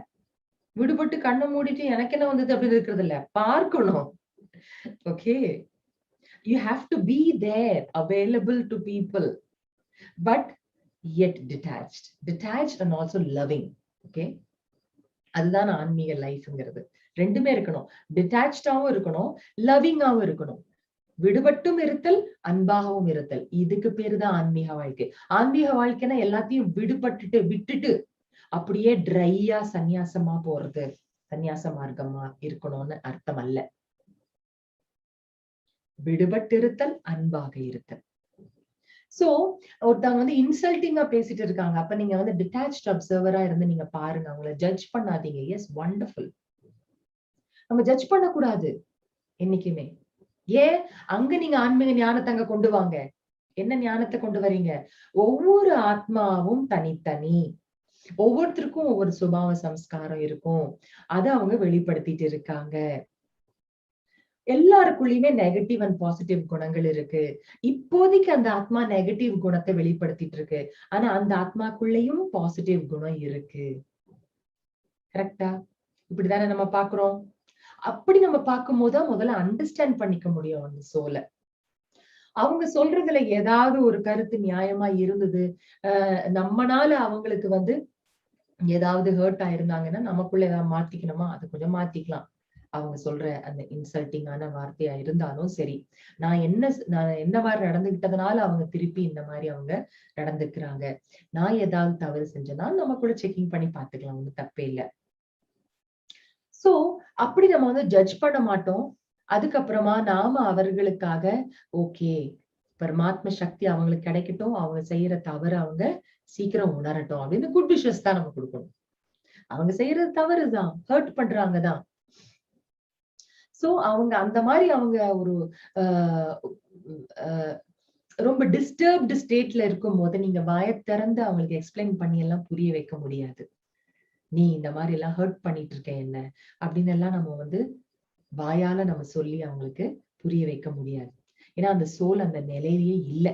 விடுபட்டு கண்ணை மூடிட்டு எனக்கு என்ன வந்தது அப்படின்னு இருக்கிறது இல்ல, பார்க்கணும். Okay, you have to be there, available to people, but yet detached and also loving. Okay, அதுதான் ஆன்மீக லைஃப்ங்கிறது. ரெண்டுமே இருக்கணும், டிட்டாச்சாவும் இருக்கணும், லவ்விங்காவும் இருக்கணும். விடுபட்டும் இருத்தல், அன்பாகவும் இருத்தல், இதுக்கு பேருதான் ஆன்மீக வாழ்க்கை. ஆன்மீக வாழ்க்கைன்னா எல்லாத்தையும் விட்டுட்டு அப்படியே ட்ரையா சந்நியாசமா போறது, சந்நியாச மார்க்கமா இருக்கணும்னு அர்த்தம் அல்ல. விடுபட்டு இருத்தல், அன்பாக இருத்தல். சோ ஒருத்தவங்க வந்து இன்சல்டிங்கா பேசிட்டு இருக்காங்க, அப்ப நீங்க வந்து டிட்டாச்ட் அப்சர்வரா இருந்து நீங்க பாருங்க, அவங்கள ஜட்ஜ் பண்ணாதீங்க. S, wonderful. நம்ம ஜட்ஜ் பண்ணக்கூடாது என்னைக்குமே. ஏன்? அங்க நீங்க ஆன்மீக ஞானத்தை அங்க கொண்டு வாங்க. என்ன ஞானத்தை கொண்டு வரீங்க? ஒவ்வொரு ஆத்மாவும் தனித்தனி, ஒவ்வொருத்தருக்கும் ஒவ்வொரு சுபாவ சம்ஸ்காரம் இருக்கும், அதை அவங்க வெளிப்படுத்திட்டு இருக்காங்க. எல்லாருக்குள்ளயுமே நெகட்டிவ் அண்ட் பாசிட்டிவ் குணங்கள் இருக்கு. இப்போதைக்கு அந்த ஆத்மா நெகட்டிவ் குணத்தை வெளிப்படுத்திட்டு இருக்கு, ஆனா அந்த ஆத்மாக்குள்ளேயும் பாசிட்டிவ் குணம் இருக்கு. கரெக்டா? இப்படிதானே நம்ம பாக்குறோம். அப்படி நம்ம பார்க்கும் போதுதான் முதல்ல அண்டர்ஸ்டாண்ட் பண்ணிக்க முடியும் அந்த சோல. அவங்க சொல்றதுல ஏதாவது ஒரு கருத்து நியாயமா இருந்தது, நம்மனால அவங்களுக்கு வந்து ஏதாவது ஹர்ட் ஆயிருந்தாங்கன்னா நமக்குள்ள ஏதாவது மாத்திக்கணுமா, அது கொஞ்சம் மாத்திக்கலாம். அவங்க சொல்ற அந்த இன்சல்ட்டிங்கான வார்த்தையா இருந்தாலும் சரி, நான் என்ன மாதிரி நடந்துகிட்டதுனால அவங்க திருப்பி இந்த மாதிரி அவங்க நடந்துக்கிறாங்க, நான் ஏதாவது தவறு செஞ்சேன்னா நமக்குள்ள செக்கிங் பண்ணி பாத்துக்கலாம், ஒண்ணும் தப்பே இல்லை. சோ அப்படி நம்ம வந்து ஜட்ஜ் பண்ண மாட்டோம். அதுக்கப்புறமா நாம அவர்களுக்காக ஓகே, பரமாத்ம சக்தி அவங்களுக்கு கிடைக்கட்டும், அவங்க செய்யற தவறு அவங்க சீக்கிரம் உணரட்டும் அப்படின்னு குட் விஷஸ் தான் நம்ம கொடுக்கணும். அவங்க செய்யறது தவறுதான், ஹர்ட் பண்றாங்கதான். சோ அவங்க அந்த மாதிரி அவங்க ஒரு ரொம்ப டிஸ்டர்ப்டு ஸ்டேட்ல இருக்கும் போது நீங்க வாயை திறந்து அவங்களுக்கு எக்ஸ்பிளைன் பண்ணி எல்லாம் புரிய வைக்க முடியாது. நீ இந்த மாதிரி எல்லாம் ஹர்ட் பண்ணிட்டு இருக்க என்ன அப்படின்னு எல்லாம் நம்ம வந்து வாயால நம்ம சொல்லி அவங்களுக்கு புரிய வைக்க முடியாது. ஏன்னா அந்த சோல் அந்த நிலையிலேயே இல்லை.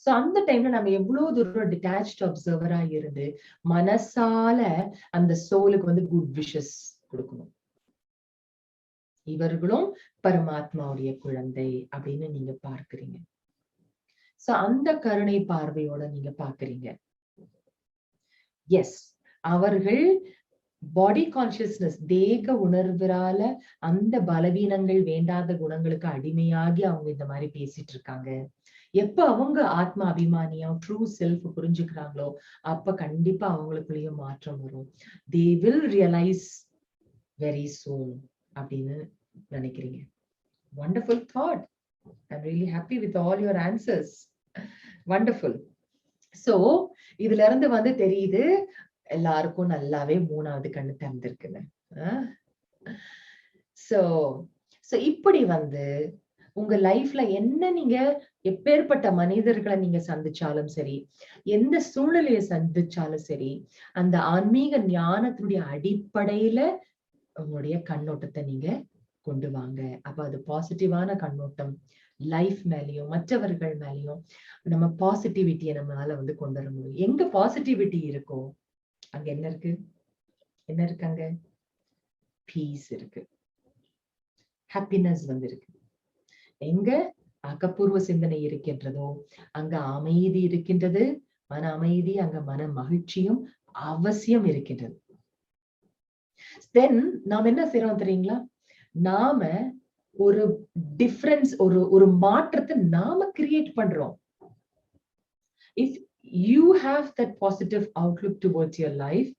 சோ அந்த டைம்ல நம்ம எவ்வளவு தூரம் டிட்டாச்ட் அப்சர்வரா இருந்து மனசால அந்த சோலுக்கு வந்து குட் விஷஸ் கொடுக்கணும். இவர்களும் பரமாத்மாவுடைய குழந்தை அப்படின்னு நீங்க பார்க்கிறீங்க. சோ அந்த கருணை பார்வையோட நீங்க பாக்குறீங்க. எஸ், அவர்கள் பாடி கான்சியஸ்னஸ், தேக உணர்வுறால அந்த பலவீனங்கள், வேண்டாத குணங்களுக்கு அடிமையாகி அவங்க இந்த மாதிரி பேசிட்டு இருக்காங்க. எப்ப அவங்க ஆத்மா அபிமானியம், ட்ரூ செல்ஃப் புரிஞ்சுக்கிறாங்களோ அப்ப கண்டிப்பா அவங்களுக்குள்ளேயும் மாற்றம் வரும். they will realize very soon அப்படின்னு நினைக்கிறீங்க. wonderful thought. I'm really happy with all your answers. wonderful. so இதுல இருந்து வந்து தெரியுது எல்லாருக்கும் நல்லாவே மூணாவது கண்ணு திறந்திருக்குன்னு. சோ இப்படி வந்து உங்க லைஃப்ல என்ன நீங்க எப்பேற்பட்ட மனிதர்களை நீங்க சந்திச்சாலும் சரி, எந்த சூழ்நிலையை சந்திச்சாலும் சரி, அந்த ஆன்மீக ஞானத்தினுடைய அடிப்படையில உங்களுடைய கண்ணோட்டத்தை நீங்க கொண்டு வாங்க. அப்ப அது பாசிட்டிவான கண்ணோட்டம், லைஃப் மேலயும் மற்றவர்கள் மேலயும் நம்ம பாசிட்டிவிட்டியை நம்மளால வந்து கொண்டு வர முடியும். எங்க பாசிட்டிவிட்டி இருக்கோ அங்க என்ன இருக்கு? என்ன இருக்கு? அங்க பீஸ் இருக்கு, ஹாப்பினஸ் வந்து இருக்கு. எங்க ஆக்கப்பூர்வ சிந்தனை இருக்கின்றதோ அங்க அமைதி இருக்கின்றது. மன அமைதி, அங்க மன மகிழ்ச்சியும் அவசியம் இருக்கின்றது. தென் நாம என்ன செய்யறோம் தெரியுங்களா? நாம ஒரு டிஃபரன்ஸ், ஒரு மாற்றத்தை நாம கிரியேட் பண்றோம். If you have that positive outlook towards your life,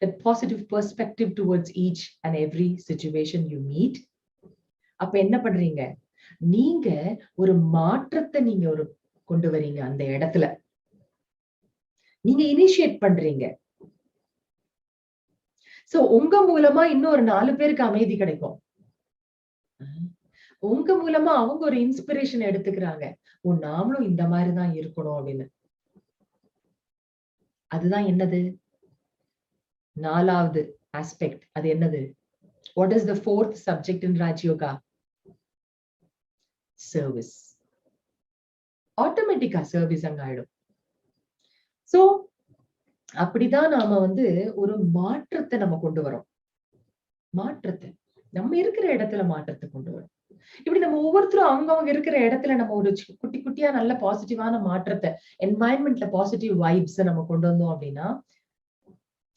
that positive perspective towards each and every situation you meet, அப்ப என்ன பண்றீங்க? நீங்க ஒரு மாற்றத்தை நீங்க கொண்டு வரீங்க. அந்த இடத்துல நீங்க இனிஷியேட் பண்றீங்க. சோ உங்க மூலமா இன்னொரு 4 பேருக்கு அமைதி கிடைக்கும். உங்க மூலமா அவங்க ஒரு இன்ஸ்பிரேஷன் எடுத்துக்கிறாங்க, ஓ நாமளும் இந்த மாதிரிதான் இருக்கணும் அப்படின்னு. அதுதான் என்னது? 4வது ஆஸ்பெக்ட். அது என்னது? What is the 4th subject in Raj Yoga? Service. ஆட்டோமேட்டிக்கா சர்வீஸ் அங்க ஆயிடும். சோ அப்படிதான் நாம ஒரு மாற்றத்தை நம்ம கொண்டு வரோம். மாற்றத்தை நம்ம இருக்கிற இடத்துல மாற்றத்தை கொண்டு வரும். இப்படி நம்ம ஒவ்வொருத்தரும் அவங்க இருக்கிற இடத்துல நம்ம ஒரு குட்டி குட்டியா நல்ல பாசிட்டிவான மாற்றத்தை, என்வாயன்மெண்ட்ல பாசிட்டிவ் வைப்ஸ் நம்ம கொண்டு வந்தோம் அப்படின்னா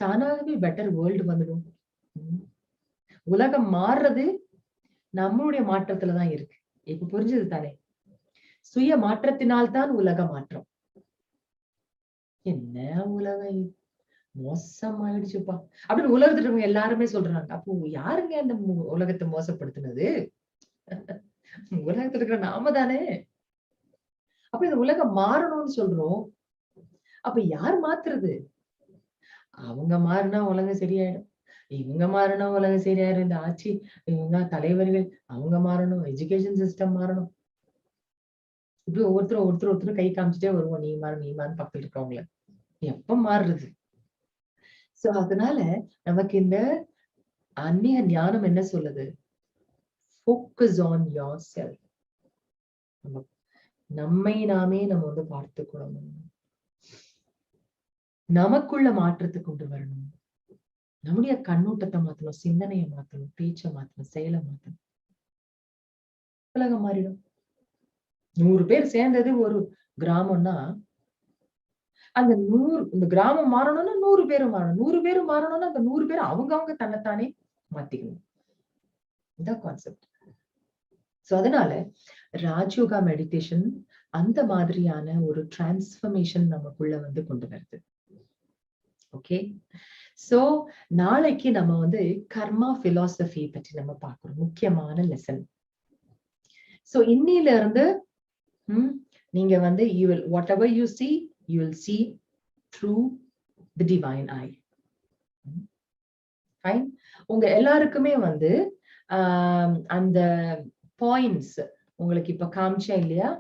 தானாகவே பெட்டர் வேர்ல்டு வந்துடும். உலகம் மாறுறது நம்மளுடைய மாற்றத்துலதான் இருக்கு. இப்ப புரிஞ்சது தானே? சுய மாற்றத்தினால்தான் உலக மாற்றம். என்ன உலகம் மோசமாயிடுச்சுப்பா அப்படின்னு உலகத்துல இருக்கவங்க எல்லாருமே சொல்றாங்க. அப்போ யாருங்க அந்த உலகத்தை மோசப்படுத்தினது? உலகத்துல இருக்கிற நாம தானே. அப்ப இந்த உலகம் மாறணும்னு சொல்றோம். அப்ப யார் மாத்துறது? அவங்க மாறினா உலகம் சரியாயிடும், இவங்க மாறினா உலகம் சரியாயிடும். இந்த ஆட்சி, இவங்க தலைவர்கள் அவங்க மாறணும், எஜுகேஷன் சிஸ்டம் மாறணும். இப்படி ஒருத்தரும் கை காமிச்சுட்டே வருவோம். நீ மாறு பக்கத்துல இருக்கவங்கள. எப்ப மாறுறது? சோ அதனால நமக்கு இந்த ஆன்மீக ஞானம் என்ன சொல்லுது? Focus on your self. நம்மை நாமே நம்ம பார்த்துக்கணும். நமக்குள்ள மாற்றத்தை கொண்டு வரணும். நம்முடைய கண்ணோட்டத்தை மாத்தணும், சிந்தனையை மாத்தணும், பேச்சை மாத்தணும், செயலை மாத்தணும். உலகம் மாறிடும். 100 பேர் சேர்ந்தது ஒரு கிராமம்னா அந்த இந்த கிராமம் மாறணும்னா 100 பேரும் மாறணும். 100 பேரும் மாறணும்னா அந்த 100 பேர் அவங்க தன்னைத்தானே மாத்திக்கணும். இதான் கான்செப்ட். சோ அதனால ராஜயோகா மெடிடேஷன் அந்த மாதிரியான ஒரு டிரான்ஸ்ஃபர்மேஷன் நமக்குள்ள கொண்டு வருது. ஓகே, சோ நாளைக்கு நம்ம கர்மா பிலாசபி பற்றி நம்ம பார்க்கிறோம். முக்கியமான லெசன். சோ இன்னில இருந்து நீங்க you will whatever you see, you will see through the divine eye. Fine. உங்க எல்லாருக்குமே அந்த பாயிண்ட்ஸ் உங்களுக்கு இப்ப காமிச்சேன் இல்லையா?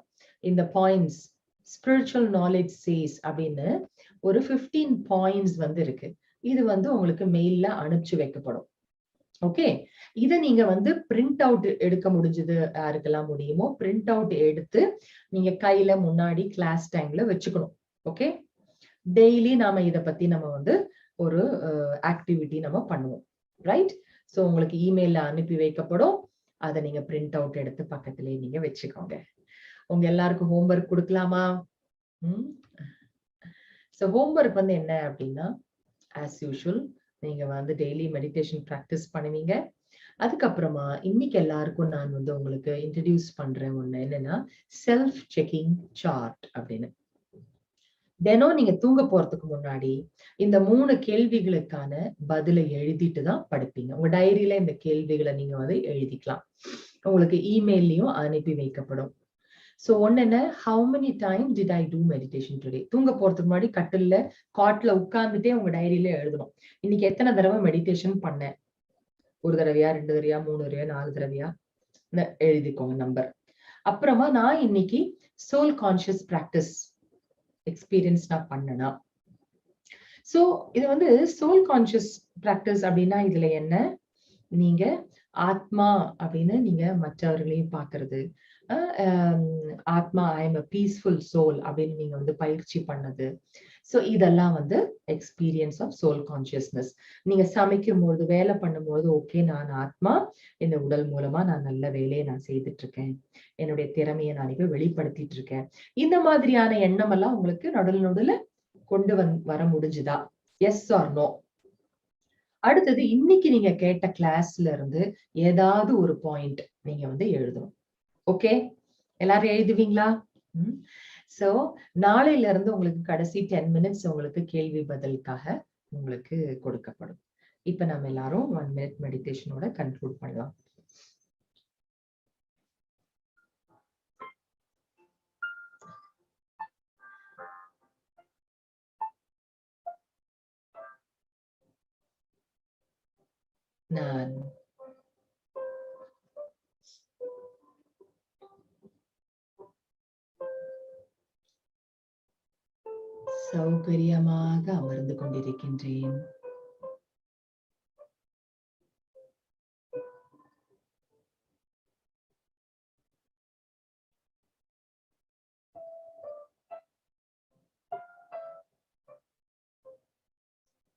இந்த பாயிண்ட்ஸ் ஸ்பிரிச்சுவல் நாலேஜ் சேஸ் அப்படின்னு ஒரு 15 பாயிண்ட்ஸ் இருக்கு. இது உங்களுக்கு மெயில்ல அனுப்பிச்சு வைக்கப்படும். ஓகே, இத நீங்க பிரிண்ட் அவுட் எடுக்க முடிஞ்சது யாருக்கெல்லாம் முடியுமோ பிரிண்ட் அவுட் எடுத்து நீங்க கையில முன்னாடி கிளாஸ் டைம்ல வச்சுக்கணும். ஓகே, டெய்லி நாம இத பத்தி நம்ம ஒரு ஆக்டிவிட்டி நம்ம பண்ணுவோம். ரைட்? சோ உங்களுக்கு இமெயில்ல அனுப்பி வைக்கப்படும். அதை நீங்க பிரிண்ட் அவுட் எடுத்து பக்கத்திலேயே நீங்க வச்சுக்கோங்க. உங்க எல்லாருக்கும் ஹோம்ஒர்க் கொடுக்கலாமா? சோ ஹோம்ஒர்க் என்ன அப்படின்னா, ஆஸ் யூஷுவல் நீங்க டெய்லி மெடிடேஷன் பிராக்டிஸ் பண்ணுவீங்க. அதுக்கப்புறமா இன்னைக்கு எல்லாருக்கும் நான் உங்களுக்கு இன்ட்ரடியூஸ் பண்றேன் ஒண்ணு என்னன்னா செல்ஃப் செக்கிங் சார்ட் அப்படின்னு. தினம் நீங்க தூங்க போறதுக்கு முன்னாடி இந்த 3 கேள்விகளுக்கான பதிலை எழுதிட்டு தான் படுப்பீங்க. உங்க டைரியில இந்த கேள்விகளை நீங்க எழுதிக்கலாம். உங்களுக்கு இமெயிலையும் அனுப்பி வைக்கப்படும். சோ ஒன்னு என்ன, how many times did I do meditation today? தூங்க போறதுக்கு முன்னாடி கட்டில்ல காட்ல உட்கார்ந்துட்டே உங்க டைரியில எழுதணும். இன்னைக்கு எத்தனை தடவை மெடிடேஷன் பண்ணேன்? 1 தடவையா, 2 தடவையா, 3 தடவையா, 4 தடவையா எழுதிக்கோங்க நம்பர். அப்புறமா நான் இன்னைக்கு சோல் கான்சியஸ் பிராக்டிஸ் எக்ஸ்பீரியன்ஸ் நான் பண்ணனா. சோ இது சோல் கான்சியஸ் பிராக்டிஸ் அப்படின்னா இதுல என்ன, நீங்க ஆத்மா அப்படின்னு நீங்க மற்றவர்களையும் பாக்குறது, ஆத்மா ஐ எம் a peaceful soul அப்படின்னு நீங்க பயிற்சி பண்ணது. சோ இதெல்லாம் எக்ஸ்பீரியன்ஸ் ஆஃப் சோல் கான்சியஸ்னஸ். நீங்க சமைக்கும் போது, வேலை பண்ணும்போது, ஓகே நான் ஆத்மா, இந்த உடல் மூலமா நான் நல்ல வேலையை நான் செய்துட்டு இருக்கேன், என்னுடைய திறமையை நான் இப்ப வெளிப்படுத்திட்டு இருக்கேன். இந்த மாதிரியான எண்ணம் எல்லாம் உங்களுக்கு நடுல கொண்டு வர முடிஞ்சுதா? Yes or no? அடுத்தது இன்னைக்கு நீங்க கேட்ட கிளாஸ்ல இருந்து ஏதாவது ஒரு பாயிண்ட் நீங்க எழுதணும். ஓகே, எல்லாரும் எழுதுவீங்களா? சோ நாளையில இருந்து உங்களுக்கு கடைசி 10 minutes உங்களுக்கு கேள்வி பதிலுக்காக உங்களுக்கு கொடுக்கப்படும். இப்ப நம்ம எல்லாரும் 1 minute மெடிடேஷனோட கன்க்ளூட் பண்ணலாம். நான் சௌகரியமாக அமர்ந்து கொண்டிருக்கின்றேன்.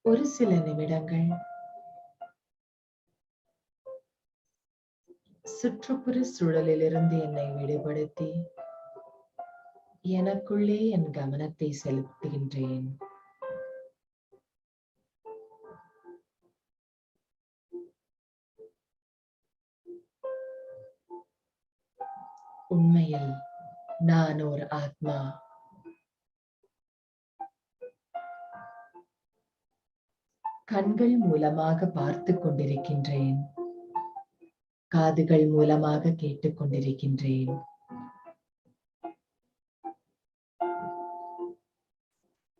ஒரு சில நிமிடங்கள் சுற்றுப்புற சூழலிலிருந்து என்னை விடுபடுத்தி எனக்குள்ளே என் கவனத்தை செலுத்துகின்றேன். உண்மையில் நான் ஒரு ஆத்மா. கண்கள் மூலமாக பார்த்து கொண்டிருக்கின்றேன். காதுகள் மூலமாக கேட்டுக்கொண்டிருக்கின்றேன்.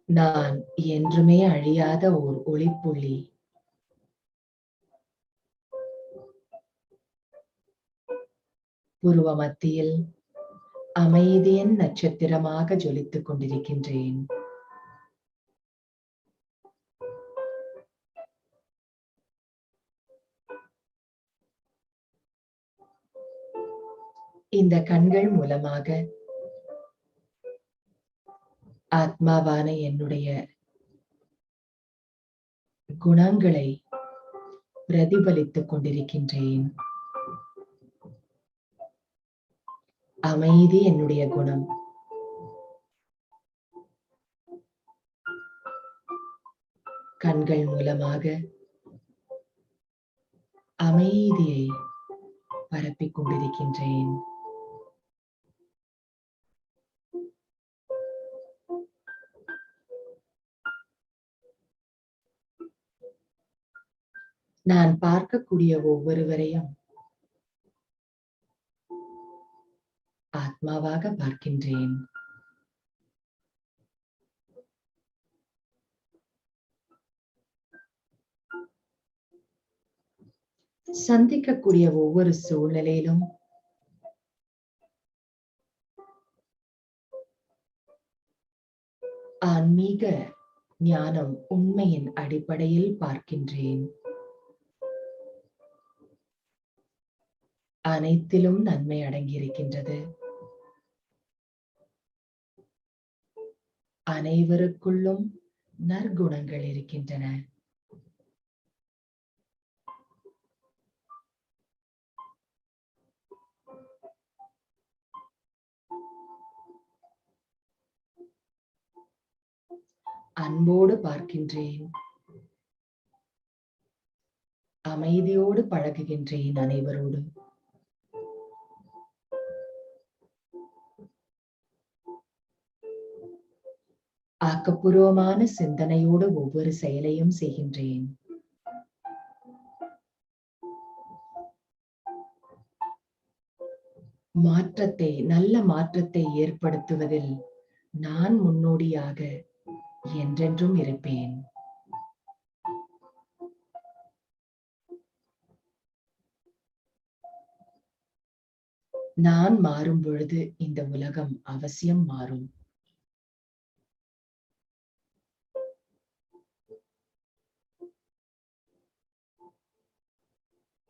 நான் என்றுமே அழியாத ஓர் ஒளிப்புள்ளி. புருவ மத்தியில் அமைதியின் நட்சத்திரமாக ஜொலித்துக் கொண்டிருக்கின்றேன். இந்த கண்கள் மூலமாக ஆத்மாவான என்னுடைய குணங்களை பிரதிபலித்துக் கொண்டிருக்கின்றேன். அமைதி என்னுடைய குணம். கண்கள் மூலமாக அமைதியை பரப்பிக் கொண்டிருக்கின்றேன். நான் பார்க்கக்கூடிய ஒவ்வொருவரையும் ஆத்மாவாக பார்க்கின்றேன். சந்திக்கக்கூடிய ஒவ்வொரு சூழ்நிலையிலும் ஆன்மீக ஞானம் உண்மையின் அடிப்படையில் பார்க்கின்றேன். அனைத்திலும் நன்மை அடங்கியிருக்கின்றது. அனைவருக்குள்ளும் நற்குணங்கள் இருக்கின்றன. அன்போடு பார்க்கின்றேன். அமைதியோடு பழகுகின்றேன் அனைவரோடு. ஆக்கப்பூர்வமான சிந்தனையோடு ஒவ்வொரு செயலையும் செய்கின்றேன். நல்ல மாற்றத்தை ஏற்படுத்துவதில் நான் முன்னோடியாக என்றென்றும் இருப்பேன். நான் மாறும் பொழுது இந்த உலகம் அவசியம் மாறும்.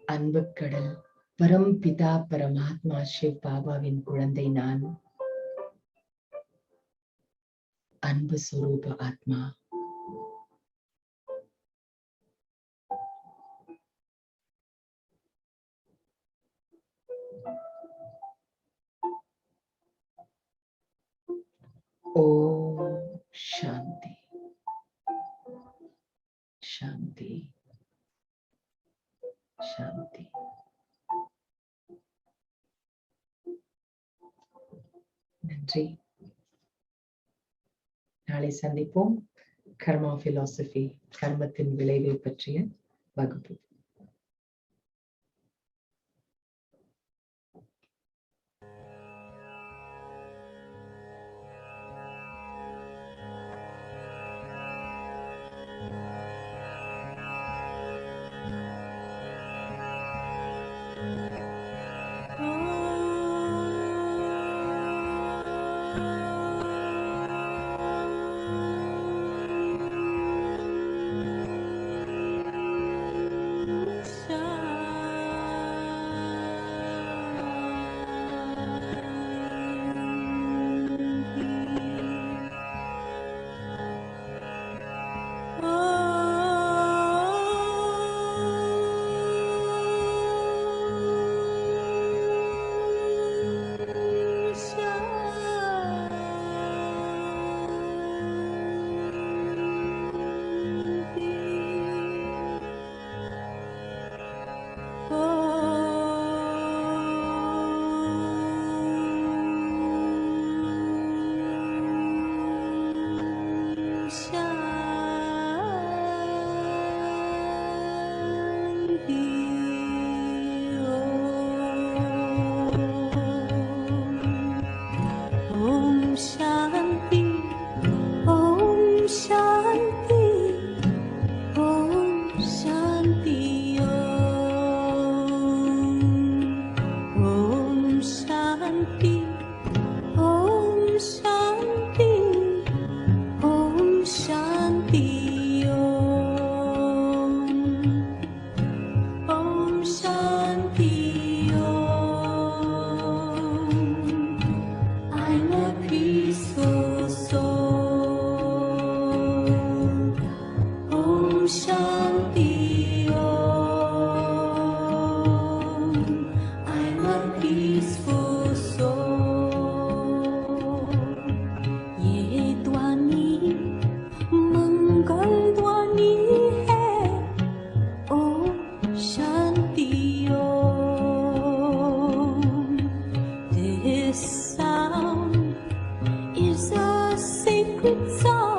அன்புக்கடல் பரம்பிதா பரமாத்மா சிவ் பாபாவின் குழந்தை நான். அன்பு சுரூப ஆத்மா. ஓம் சாந்தி சாந்தி சாந்தி. நன்றி. நாளை சந்திப்போம். கர்மா பிலாசபி, கர்மத்தின் விளைவை பற்றிய வகுப்பு. sound is a sacred song.